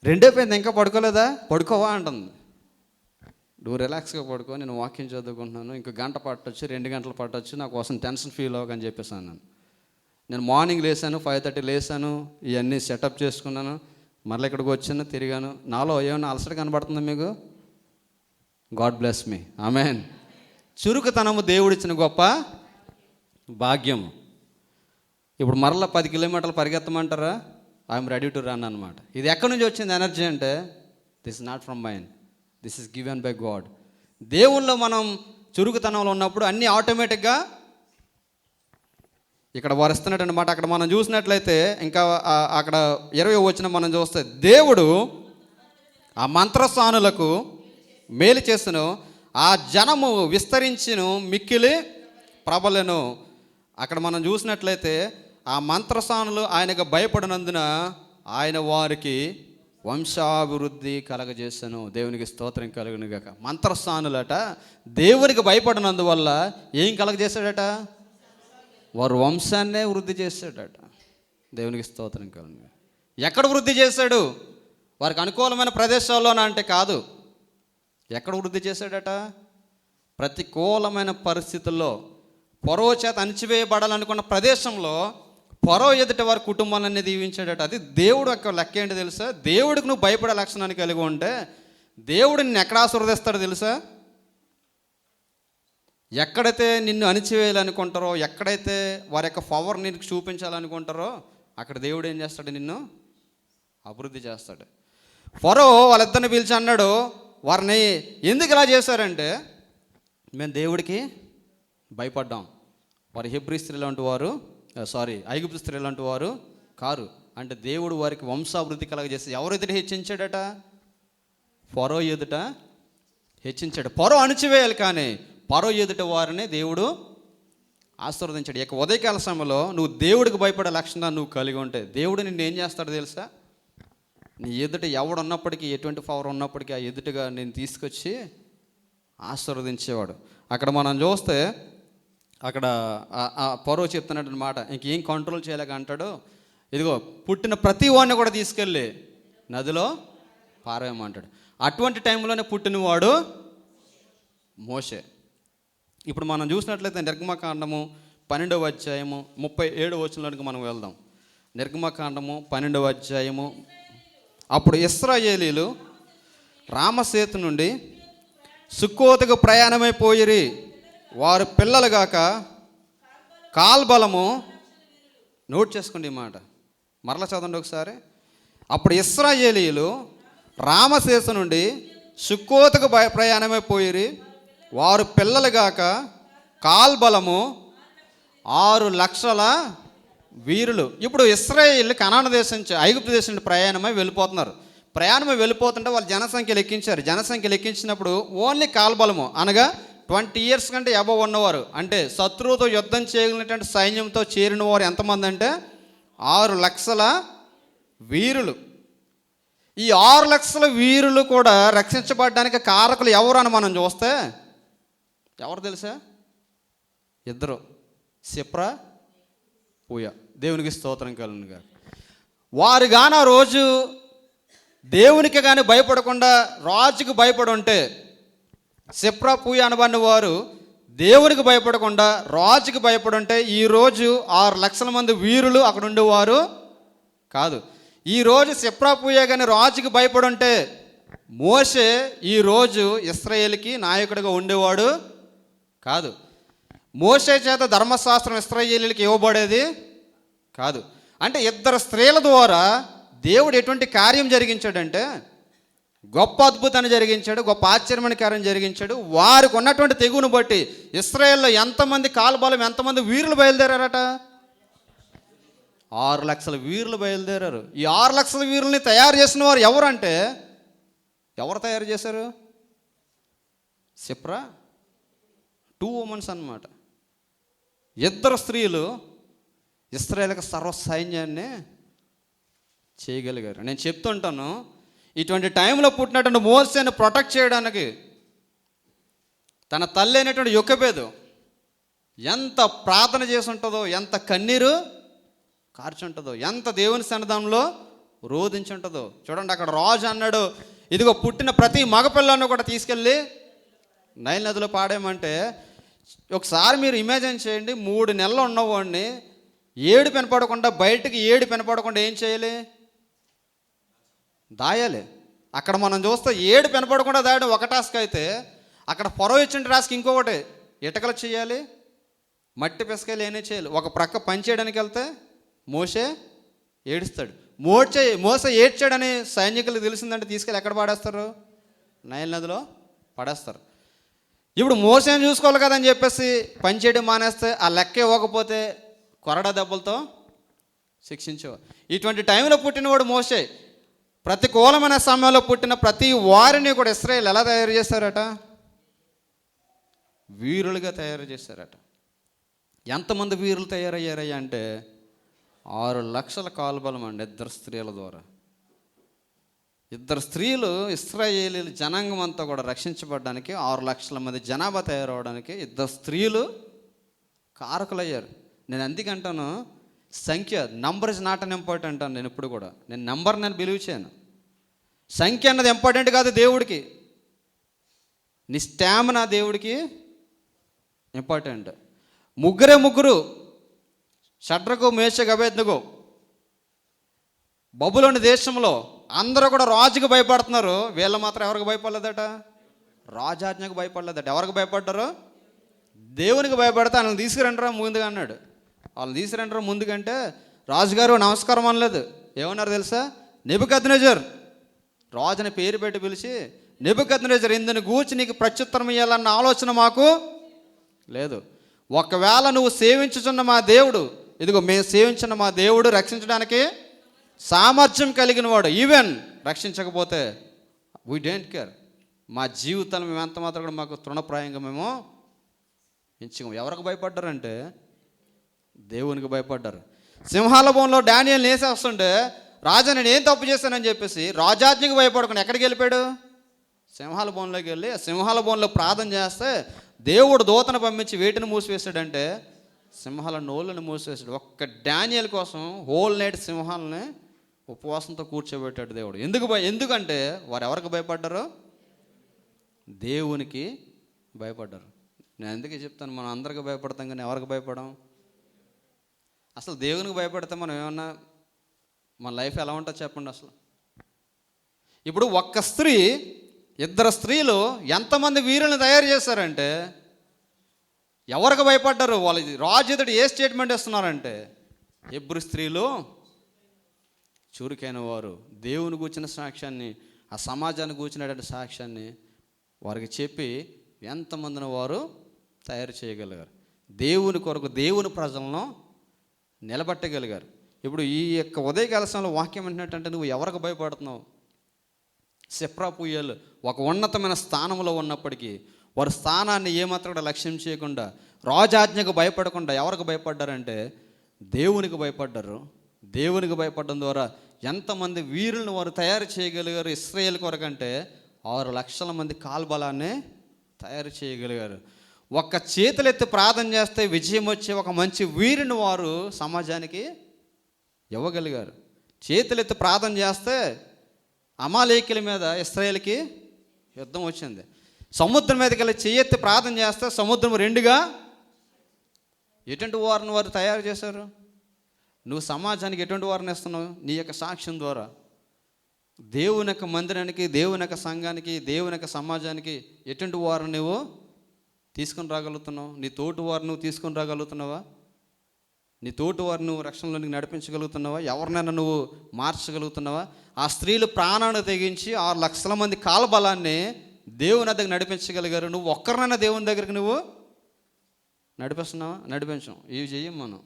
రెండైపోయింది, ఇంకా పడుకోలేదా? పడుకోవా అంటుంది. నువ్వు రిలాక్స్గా పడుకో, నేను వాక్యం చదువుకుంటున్నాను, ఇంకో గంట పట్టొచ్చు, 2 గంటలు పట్టొచ్చు, నా కోసం టెన్షన్ ఫీల్ అవ్వకని చెప్పేసాను. నేను మార్నింగ్ లేసాను, 5:30 లేసాను, ఇవన్నీ సెటప్ చేసుకున్నాను, మళ్ళీ ఇక్కడికి వచ్చాను, తిరిగాను. నాలో ఏమైనా అలసట కనబడుతుందా మీకు? God bless me. ఆమెన్. చురుకుతనము దేవుడిచ్చిన గొప్ప భాగ్యము. ఇప్పుడు మరలా 10 కిలోమీటర్లు పరిగెత్తమంటారా? ఐఎమ్ రెడీ టు రన్ అనమాట. ఇది ఎక్కడి నుంచి వచ్చింది ఎనర్జీ అంటే, this is not from mind, this is given by God. దేవుల్లో మనం చురుకుతనంలో ఉన్నప్పుడు అన్నీ ఆటోమేటిక్గా ఇక్కడ వారు ఇస్తున్నట్టు మాట. అక్కడ మనం చూసినట్లయితే ఇంకా అక్కడ 20 వచ్చిన మనం చూస్తే, దేవుడు ఆ మంత్రస్థానులకు మేలు చేస్తును, ఆ జనము విస్తరించును, మిక్కిలి ప్రబలెను. అక్కడ మనం చూసినట్లయితే ఆ మంత్రస్థానులు ఆయనకు భయపడినందున ఆయన వారికి వంశాభివృద్ధి కలగజేశాను. దేవునికి స్తోత్రం కలుగును గాక. మంత్రస్థానులట దేవునికి భయపడినందువల్ల ఏం కలగజేశాడట? వారు వంశాన్నే వృద్ధి చేశాడట. దేవునికి స్తోత్రం కలుగును. ఎక్కడ వృద్ధి చేశాడు? వారికి అనుకూలమైన ప్రదేశాల్లోనా అంటే కాదు. ఎక్కడ వృద్ధి చేశాడట? ప్రతికూలమైన పరిస్థితుల్లో, ఫరో చేత అణిచివేయబడాలనుకున్న ప్రదేశంలో ఫరో ఎదుట వారి కుటుంబాలన్నీ దీవించాడట. అది దేవుడు యొక్క లెక్క ఏంటి తెలుసా? దేవుడికి నువ్వు భయపడే లక్షణాన్ని కలిగి ఉంటే దేవుడు నిన్ను ఎక్కడ ఆశీర్వదిస్తాడో తెలుసా? ఎక్కడైతే నిన్ను అణిచివేయాలనుకుంటారో, ఎక్కడైతే వారి యొక్క పవర్ నీకు చూపించాలనుకుంటారో, అక్కడ దేవుడు ఏం చేస్తాడు? నిన్ను అభివృద్ధి చేస్తాడు. ఫరో వాళ్ళిద్దరిని పిలిచి అన్నాడు, వారిని ఎందుకు ఇలా చేశారంటే, మేము దేవుడికి భయపడ్డాం. వారి హెబ్రీ స్త్రీ లాంటి వారు, ఐగుప్తు స్త్రీ లాంటి వారు కారు. అంటే దేవుడు వారికి వంశాభివృద్ధి కలగజేసి ఎవరు ఎదుట హెచ్చించాడట? ఫరో ఎదుట హెచ్చించాడు. ఫరో అణిచివేయాలి, కానీ ఫరో ఎదుట వారిని దేవుడు ఆశీర్వదించాడు. ఇక ఉదయకాల సమయంలో నువ్వు దేవుడికి భయపడే లక్షణాన్ని నువ్వు కలిగి ఉంటే దేవుడు నిన్ను ఏం చేస్తాడో తెలుసా? నీ ఎదుట ఎవడున్నప్పటికీ, ఎటువంటి పవర్ ఉన్నప్పటికీ ఆ ఎదుటగా నేను తీసుకొచ్చి ఆశీర్వదించేవాడు. అక్కడ మనం చూస్తే అక్కడ ఫరో చెప్తున్నట్టు మాట, ఇంకేం కంట్రోల్ చేయలేక అంటాడు, ఇదిగో పుట్టిన ప్రతి వాడిని కూడా తీసుకెళ్ళి నదిలో పారేయమంటాడు. అటువంటి టైంలోనే పుట్టినవాడు మోషే. ఇప్పుడు మనం చూసినట్లయితే నిర్గమకాండము 12వ అధ్యాయము 37వ వచనంలోనికి మనం వెళ్దాం. నిర్గమకాండము 12వ అధ్యాయము. అప్పుడు ఇశ్రాయేలీలు రామసేతు నుండి సుక్కోతుకు ప్రయాణమైపోయిరి. వారు పిల్లలుగాక కాల్బలము, నోట్ చేసుకోండి ఈ మాట, మరలా చదవండి ఒకసారి. అప్పుడు ఇశ్రాయేలీయులు రామసేతు నుండి సుక్కోతుకు ప్రయాణమైపోయిరి. వారు పిల్లలుగాక కాల్బలము 6 లక్షల వీరులు. ఇప్పుడు ఇశ్రాయేలు కనాను దేశం నుంచి, ఐగుప్తు దేశం నుండి ప్రయాణమై వెళ్ళిపోతుంటే వాళ్ళు జనసంఖ్య లెక్కించారు. జనసంఖ్య లెక్కించినప్పుడు ఓన్లీ కాల్బలము అనగా 20 ఇయర్స్ కంటే అబవ్ ఉన్నవారు, అంటే శత్రువుతో యుద్ధం చేయగలిగినటువంటి సైన్యంతో చేరిన వారు ఎంతమంది అంటే 6 లక్షల వీరులు. ఈ 6 లక్షల వీరులు కూడా రక్షించబడడానికి కారకులు ఎవరు అని మనం చూస్తే ఎవరు తెలుసా? 2, సిప్రా, పూయ. దేవునికి స్తోత్రం కలుగునుగా. వారు గాన రోజు దేవునికి కానీ భయపడకుండా రాజుకు భయపడి ఉంటే, సిప్రా, పూయ అనబడిన వారు దేవునికి భయపడకుండా రాజుకి భయపడి ఉంటే, ఈరోజు 6 లక్షల మంది వీరులు అక్కడ ఉండేవారు కాదు. ఈరోజు సిప్రా, పూయ కానీ రాజుకి భయపడి ఉంటే మోషే ఈరోజు ఇశ్రాయేలుకి నాయకుడిగా ఉండేవాడు కాదు. మోషే చేత ధర్మశాస్త్రం ఇశ్రాయేలీయులకు ఇవ్వబడేది కాదు. అంటే 2 స్త్రీల ద్వారా దేవుడు ఎటువంటి కార్యం జరిగించాడంటే, గొప్ప అద్భుతాన్ని జరిగించాడు, గొప్ప ఆశ్చర్యమైన కార్యం జరిగించాడు. వారికి ఉన్నటువంటి తెగును బట్టి ఇశ్రాయేల్లో ఎంతమంది కాల్బలం, ఎంతమంది వీరులు బయలుదేరారట? 6 లక్షల వీరులు బయలుదేరారు. ఈ 6 లక్షల వీరుల్ని తయారు చేసిన వారు ఎవరంటే, ఎవరు తయారు చేశారు? సిప్రా, 2 ఉమెన్స్ అన్నమాట. ఇద్దరు స్త్రీలు ఇశ్రాయేలుకి సర్వ సైన్యాన్ని చేయగలిగారు. నేను చెప్తుంటాను, ఇటువంటి టైంలో పుట్టినటువంటి మోసేని ప్రొటెక్ట్ చేయడానికి తన తల్లి అయినటువంటి యొకెబెదు ఎంత ప్రార్థన చేసి ఉంటుందో, ఎంత కన్నీరు కార్చుంటుందో, ఎంత దేవుని సన్నిధానంలో రోధించి ఉంటుందో. చూడండి, అక్కడ రాజు అన్నాడు, ఇదిగో పుట్టిన ప్రతి మగపిల్లను కూడా తీసుకెళ్ళి నైల్ నదిలో పాడేయమంటే, ఒకసారి మీరు ఇమాజిన్ చేయండి, 3 నెలలు ఉన్నవాడిని ఏడు పెనపడకుండా, బయటికి ఏడు పెనపడకుండా ఏం చేయాలి? దాయాలి. అక్కడ మనం చూస్తే ఏడు పెనపడకుండా దాయడం ఒక టాస్క్ అయితే, అక్కడ ఫరో ఇచ్చిన టాస్క్ ఇంకొకటి, ఇటకలు చేయాలి, మట్టి పిసకాయలు ఏనే చేయాలి. ఒక ప్రక్క పని చేయడానికి వెళ్తే మోసే ఏడుస్తాడు. మోసే ఏడ్చాడని సైనికులకు తెలిసిందంటే తీసుకెళ్ళి ఎక్కడ పాడేస్తారు? నైల్ నదిలో పడేస్తారు. ఇప్పుడు మోసేని చూసుకోవాలి కదని చెప్పేసి పని చేయడం మానేస్తే, ఆ లెక్క ఇవ్వకపోతే కొరడా దెబ్బలతో శిక్షించేవారు. ఇటువంటి టైంలో పుట్టినవాడు మోసే. ప్రతికూలమైన సమయంలో పుట్టిన ప్రతి వారిని కూడా ఇశ్రాయేలు ఎలా తయారు చేశారట? వీరులుగా తయారు చేశారట. ఎంతమంది వీరులు తయారయ్యారయ్యా అంటే 6 లక్షల కాల్బలం అండి, ఇద్దరు స్త్రీల ద్వారా. ఇద్దరు స్త్రీలు ఇశ్రాయేలీలు జనాంగం అంతా కూడా రక్షించబడడానికి, 6 లక్షల మంది జనాభా తయారవడానికి ఇద్దరు స్త్రీలు కారకులయ్యారు. నేను అందుకంటాను, సంఖ్య, number is not an important అని నేను ఇప్పుడు కూడా, నేను బిలీవ్ చేయను. సంఖ్య అన్నది ఇంపార్టెంట్ కాదు దేవుడికి, నీ స్టామినా దేవుడికి ఇంపార్టెంట్. ముగ్గురు, షడ్రకు, మేషకు, అబేద్నెగో, బబులోని దేశంలో అందరూ కూడా రాజుకు భయపడుతున్నారు. వీళ్ళు మాత్రం ఎవరికి భయపడలేదట? రాజాజ్ఞకు భయపడలేదట. ఎవరికి భయపడ్డారు? దేవునికి భయపడితే వాళ్ళని తీసుకురంటారా ముందుగా అన్నాడు. వాళ్ళని తీసుకురంటారా ముందుకంటే రాజుగారు నమస్కారం అనలేదు. ఏమన్నారు తెలుసా? నెబుకద్నెజర్, రాజుని పేరు పెట్టి పిలిచి, నెబుకద్నెజర్, ఇందుని గూర్చి నీకు ప్రత్యుత్తరం ఇవ్వాలన్న ఆలోచన మాకు లేదు. ఒకవేళ నువ్వు సేవించుచున్న మా దేవుడు, ఇదిగో మేము సేవించిన మా దేవుడు రక్షించడానికి సామర్థ్యం కలిగిన వాడు, ఈవెన్ రక్షించకపోతే వీ డోంట్ కేర్, మా జీవితాలు మేము ఎంత మాత్రం కూడా మాకు తృణప్రాయంగా మేము ఎంచుకోము. ఎవరికి భయపడ్డారంటే దేవునికి భయపడ్డారు. సింహాల బోన్లో డానియల్ని వేసేస్తుంటే, రాజా నేను ఏం తప్పు చేశానని చెప్పేసి రాజాజ్ఞకు భయపడకుండా ఎక్కడికి వెళ్ళిపోయాడు? సింహాల బోన్లోకి వెళ్ళి ఆ సింహాల బోన్లో ప్రార్థన చేస్తే దేవుడు దూతను పంపించి వేటిని మూసివేశాడంటే సింహాల నోళ్ళని మూసివేశాడు. ఒక్క డానియల్ కోసం హోల్ నైట్ సింహాలని ఉపవాసంతో కూర్చోబెట్టాడు దేవుడు. ఎందుకంటే వారు ఎవరికి భయపడ్డారో? దేవునికి భయపడ్డారు. నేను అందుకే చెప్తాను, మనం అందరికీ భయపడతాం కానీ ఎవరికి భయపడం? అసలు దేవునికి భయపడితే మనం ఏమన్నా మన లైఫ్ ఎలా ఉంటుందో చెప్పండి. అసలు ఇప్పుడు ఒక్క స్త్రీ, ఇద్దరు స్త్రీలు ఎంతమంది వీరులను తయారు చేశారంటే ఎవరికి భయపడ్డారు? వాళ్ళు రాజు ఎదుటి ఏ స్టేట్మెంట్ ఇస్తున్నారంటే, హెబ్రీ స్త్రీలు చురుకైన వారు, దేవుని గూర్చిన సాక్ష్యాన్ని, ఆ సమాజాన్ని గూర్చినటువంటి సాక్ష్యాన్ని వారికి చెప్పి ఎంతమందిని వారు తయారు చేయగలిగారు. దేవుని కొరకు దేవుని ప్రజలను నిలబెట్టగలిగారు. ఇప్పుడు ఈ యొక్క ఉదయకాల సమయంలో వాక్యం ఏంటంటే, నువ్వు ఎవరికి భయపడుతున్నావు? సెప్రా పూయలు ఒక ఉన్నతమైన స్థానంలో ఉన్నప్పటికీ వారి స్థానాన్ని ఏమాత్రం కూడా లక్ష్యం చేయకుండా, రాజాజ్ఞకు భయపడకుండా ఎవరికి భయపడ్డారంటే దేవునికి భయపడ్డారు. దేవునికి భయపడడం ద్వారా ఎంతమంది వీరులను వారు తయారు చేయగలిగారు? ఇశ్రాయేల్ కొరకంటే 6 లక్షల మంది కాల్బలాన్ని తయారు చేయగలిగారు. ఒక్క చేతులెత్తి ప్రార్థన చేస్తే విజయం వచ్చే ఒక మంచి వీరుని వారు సమాజానికి ఇవ్వగలిగారు. చేతులెత్తి ప్రార్థన చేస్తే అమాలేకీల మీద ఇశ్రాయేలుకి యుద్ధం వచ్చింది. సముద్రం మీదకి వెళ్ళి చెయ్యెత్తి ప్రార్థన చేస్తే సముద్రం 2గా ఎటువంటి వారిని వారు తయారు చేశారు? నువ్వు సమాజానికి ఎటువంటి వారిని ఇస్తున్నావు? నీ యొక్క సాక్ష్యం ద్వారా దేవుని యొక్క మందిరానికి, దేవుని యొక్క సంఘానికి, దేవుని యొక్క సమాజానికి ఎటువంటి వారిని నువ్వు తీసుకొని రాగలుగుతున్నావు? నీ తోటి వారిని నువ్వు తీసుకొని రాగలుగుతున్నావా? నీ తోటి వారిని నువ్వు రక్షణలోనికి నడిపించగలుగుతున్నావా? ఎవరినైనా నువ్వు మార్చగలుగుతున్నావా? ఆ స్త్రీలు ప్రాణాన్ని తెగించి 6 లక్షల మంది కాలబలాన్ని దేవుని దగ్గర నడిపించగలిగారు. నువ్వు ఒక్కరినైనా దేవుని దగ్గరికి నువ్వు నడిపిస్తున్నావా? నడిపించం. ఇవి చెయ్యం మనం.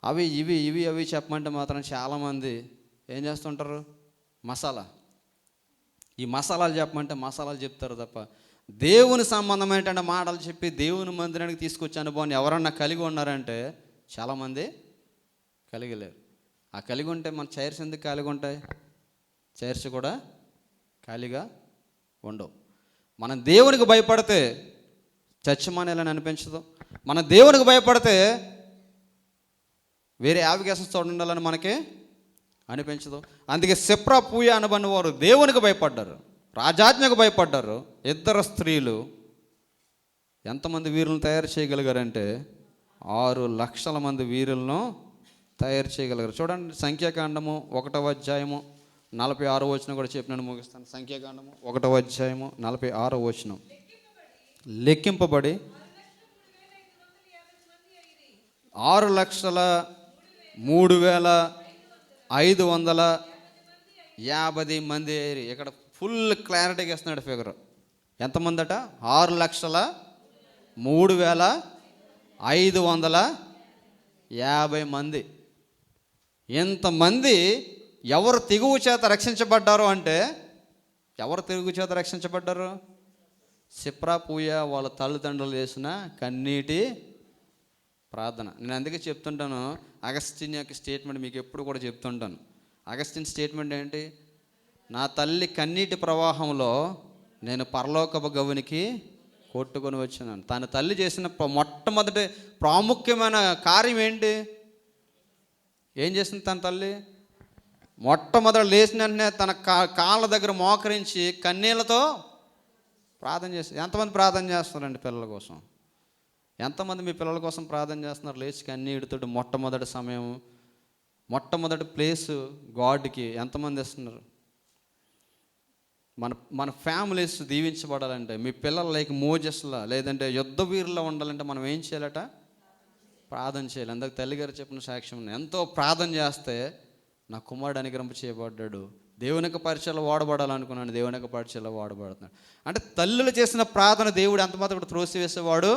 అవి ఇవి చెప్పమంటే మాత్రం చాలామంది ఏం చేస్తుంటారు? మసాలా. ఈ మసాలాలు చెప్పమంటే మసాలాలు చెప్తారు తప్ప దేవుని సంబంధమైన మాటలు చెప్పి దేవుని మందిరానికి తీసుకొచ్చే అనుభవాన్ని ఎవరన్నా కలిగి ఉన్నారంటే చాలామంది కలిగి లేరు. ఆ కలిగి ఉంటే మన చైర్స్ ఎందుకు ఖాళీగా ఉంటాయి? చైర్స్ కూడా ఖాళీగా ఉండవు. మనం దేవునికి భయపడితే చర్చ్ మానేయాలని అనిపించదు. మన దేవునికి భయపడితే వేరే యావిగేషన్స్ తోడు ఉండాలని మనకి అనిపించదు. అందుకే సిప్రా పూయ అనబడిన వారు దేవునికి భయపడ్డారు, రాజాజ్ఞకు భయపడ్డారు. 2 స్త్రీలు ఎంతమంది వీరులను తయారు చేయగలిగారంటే 6 లక్షల మంది వీరులను తయారు చేయగలిగారు. చూడండి, సంఖ్యాకాండము 1వ అధ్యాయము 46వ వచనం కూడా చెప్పినాను, ముగిస్తాను. సంఖ్యాకాండము 1వ అధ్యాయము 46వ వచనం. లెక్కింపబడి 6,03,550 మంది అయ్యారు. ఇక్కడ ఫుల్ క్లారిటీగా ఇస్తున్నాడు ఫిగర్. ఎంతమంది అట? 6,03,550 మంది. ఇంతమంది ఎవరు తెగువ చేత రక్షించబడ్డారు అంటే, ఎవరు తెగువ చేత రక్షించబడ్డారు? సిప్రా పూయ వాళ్ళ తల్లిదండ్రులు చేసిన కన్నీటి ప్రార్థన. నేను అందుకే చెప్తుంటాను, అగస్టిన్ యొక్క స్టేట్మెంట్ మీకు ఎప్పుడు కూడా చెప్తుంటాను. అగస్టిన్ స్టేట్మెంట్ ఏంటి? నా తల్లి కన్నీటి ప్రవాహంలో నేను పరలోకపు గవునికి కొట్టుకొని వచ్చినాను. తన తల్లి చేసిన మొట్టమొదటి ప్రాముఖ్యమైన కార్యం ఏంటి? ఏం చేసింది తన తల్లి? మొట్టమొదటి లేచిన వెంటనే తన కాళ్ళ దగ్గర మోకరించి కన్నీళ్ళతో ప్రార్థన చేసి. ఎంతమంది ప్రార్థన చేస్తున్నారండి పిల్లల కోసం? ఎంతమంది మీ పిల్లల కోసం ప్రార్థన చేస్తున్నారు? లేచి కన్నీటితో మొట్టమొదటి సమయం, మొట్టమొదటి ప్లేసు గాడ్కి ఎంతమంది ఇస్తున్నారు? మన ఫ్యామిలీస్ దీవించబడాలంటే, మీ పిల్లలు లైక్ మోజెస్లా లేదంటే యుద్ధ వీరులా ఉండాలంటే మనం ఏం చేయాలట? ప్రార్థన చేయాలి. అందుకు తల్లిగారు చెప్పిన సాక్ష్యం, ఎంతో ప్రార్థన చేస్తే నా కుమారుడు అనుగ్రహింప చేయబడ్డాడు. దేవుని యొక్క పరిచయలో వాడబడాలనుకున్నాను, దేవుని యొక్క పరిచయలో వాడబడుతున్నాడు. అంటే తల్లులు చేసిన ప్రార్థన దేవుడు అంత మాత్రం త్రోసివేసేవాడు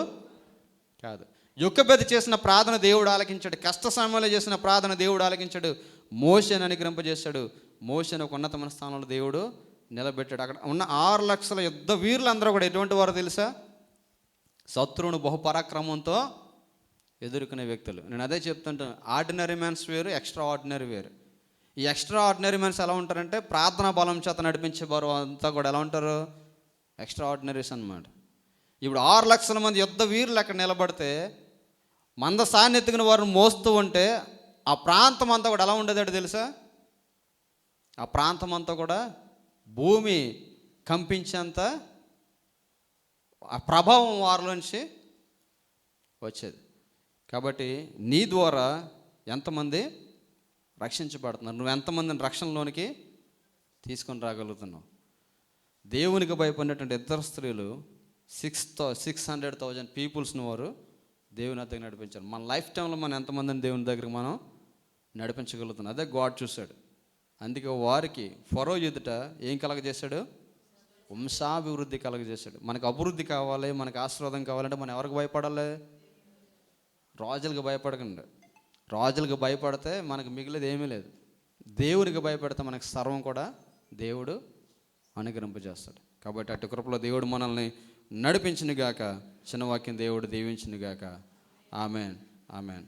కాదు. యొక్కబెద్ద చేసిన ప్రార్థన దేవుడు ఆలకించాడు. కష్ట సమయంలో చేసిన ప్రార్థన దేవుడు ఆలకించాడు. మోషేను అనుగ్రహింపజేశాడు. మోషేను ఒక ఉన్నతమైన స్థానంలో దేవుడు నిలబెట్టాడు. అక్కడ ఉన్న 6 లక్షల యుద్ధ వీరులందరూ కూడా ఎటువంటి వారు తెలుసా? శత్రువును బహుపరాక్రమంతో ఎదుర్కొనే వ్యక్తులు. నేను అదే చెప్తుంటాను, ఆర్డినరీ మ్యాన్స్ వేరు, ఎక్స్ట్రా ఆర్డినరీ వేరు. ఈ ఎక్స్ట్రా ఆర్డినరీ మ్యాన్స్ ఎలా ఉంటారంటే, ప్రార్థనా బలం చేత నడిపించే వారు అంతా కూడా ఎలా ఉంటారు? ఎక్స్ట్రా ఆర్డినరీస్ అన్నమాట. ఇప్పుడు 6 లక్షల మంది యుద్ధ వీరులు అక్కడ నిలబడితే మంద సాన్నెత్తుకుని వారిని మోస్తూ ఉంటే ఆ ప్రాంతం అంతా కూడా ఎలా ఉండేదో తెలుసా? ఆ ప్రాంతం అంతా కూడా భూమి కంపించేంత ఆ ప్రభావం వారిలోంచి వచ్చేది. కాబట్టి నీ ద్వారా ఎంతమంది రక్షించబడుతున్నారు? నువ్వు ఎంతమందిని రక్షణలోనికి తీసుకొని రాగలుగుతున్నావు? దేవునికి భయపడినటువంటి 2 స్త్రీలు 600,000 పీపుల్స్ని వారు దేవుని దగ్గర నడిపించారు. మన లైఫ్ టైంలో మనం ఎంతమందిని దేవుని దగ్గరికి మనం నడిపించగలుగుతున్నాం? అదే గాడ్ చూశాడు. అందుకే వారికి ఫరో ఎదుట ఏం కలగజేశాడు? వంశాభివృద్ధి కలగజేశాడు. మనకు అభివృద్ధి కావాలి, మనకు ఆశీర్వాదం కావాలంటే మనం ఎవరికి భయపడాలి? రాజులకు భయపడకండి. రాజులకు భయపడితే మనకు మిగిలేదు ఏమీ లేదు. దేవునికి భయపడితే మనకు సర్వం కూడా దేవుడు అనుగ్రహింపజేస్తాడు. కాబట్టి అటు కృపలో దేవుడు మనల్ని నడిపించును గాక. చిన్న వాక్యం దేవుడు దీవించును గాక. Amen, amen.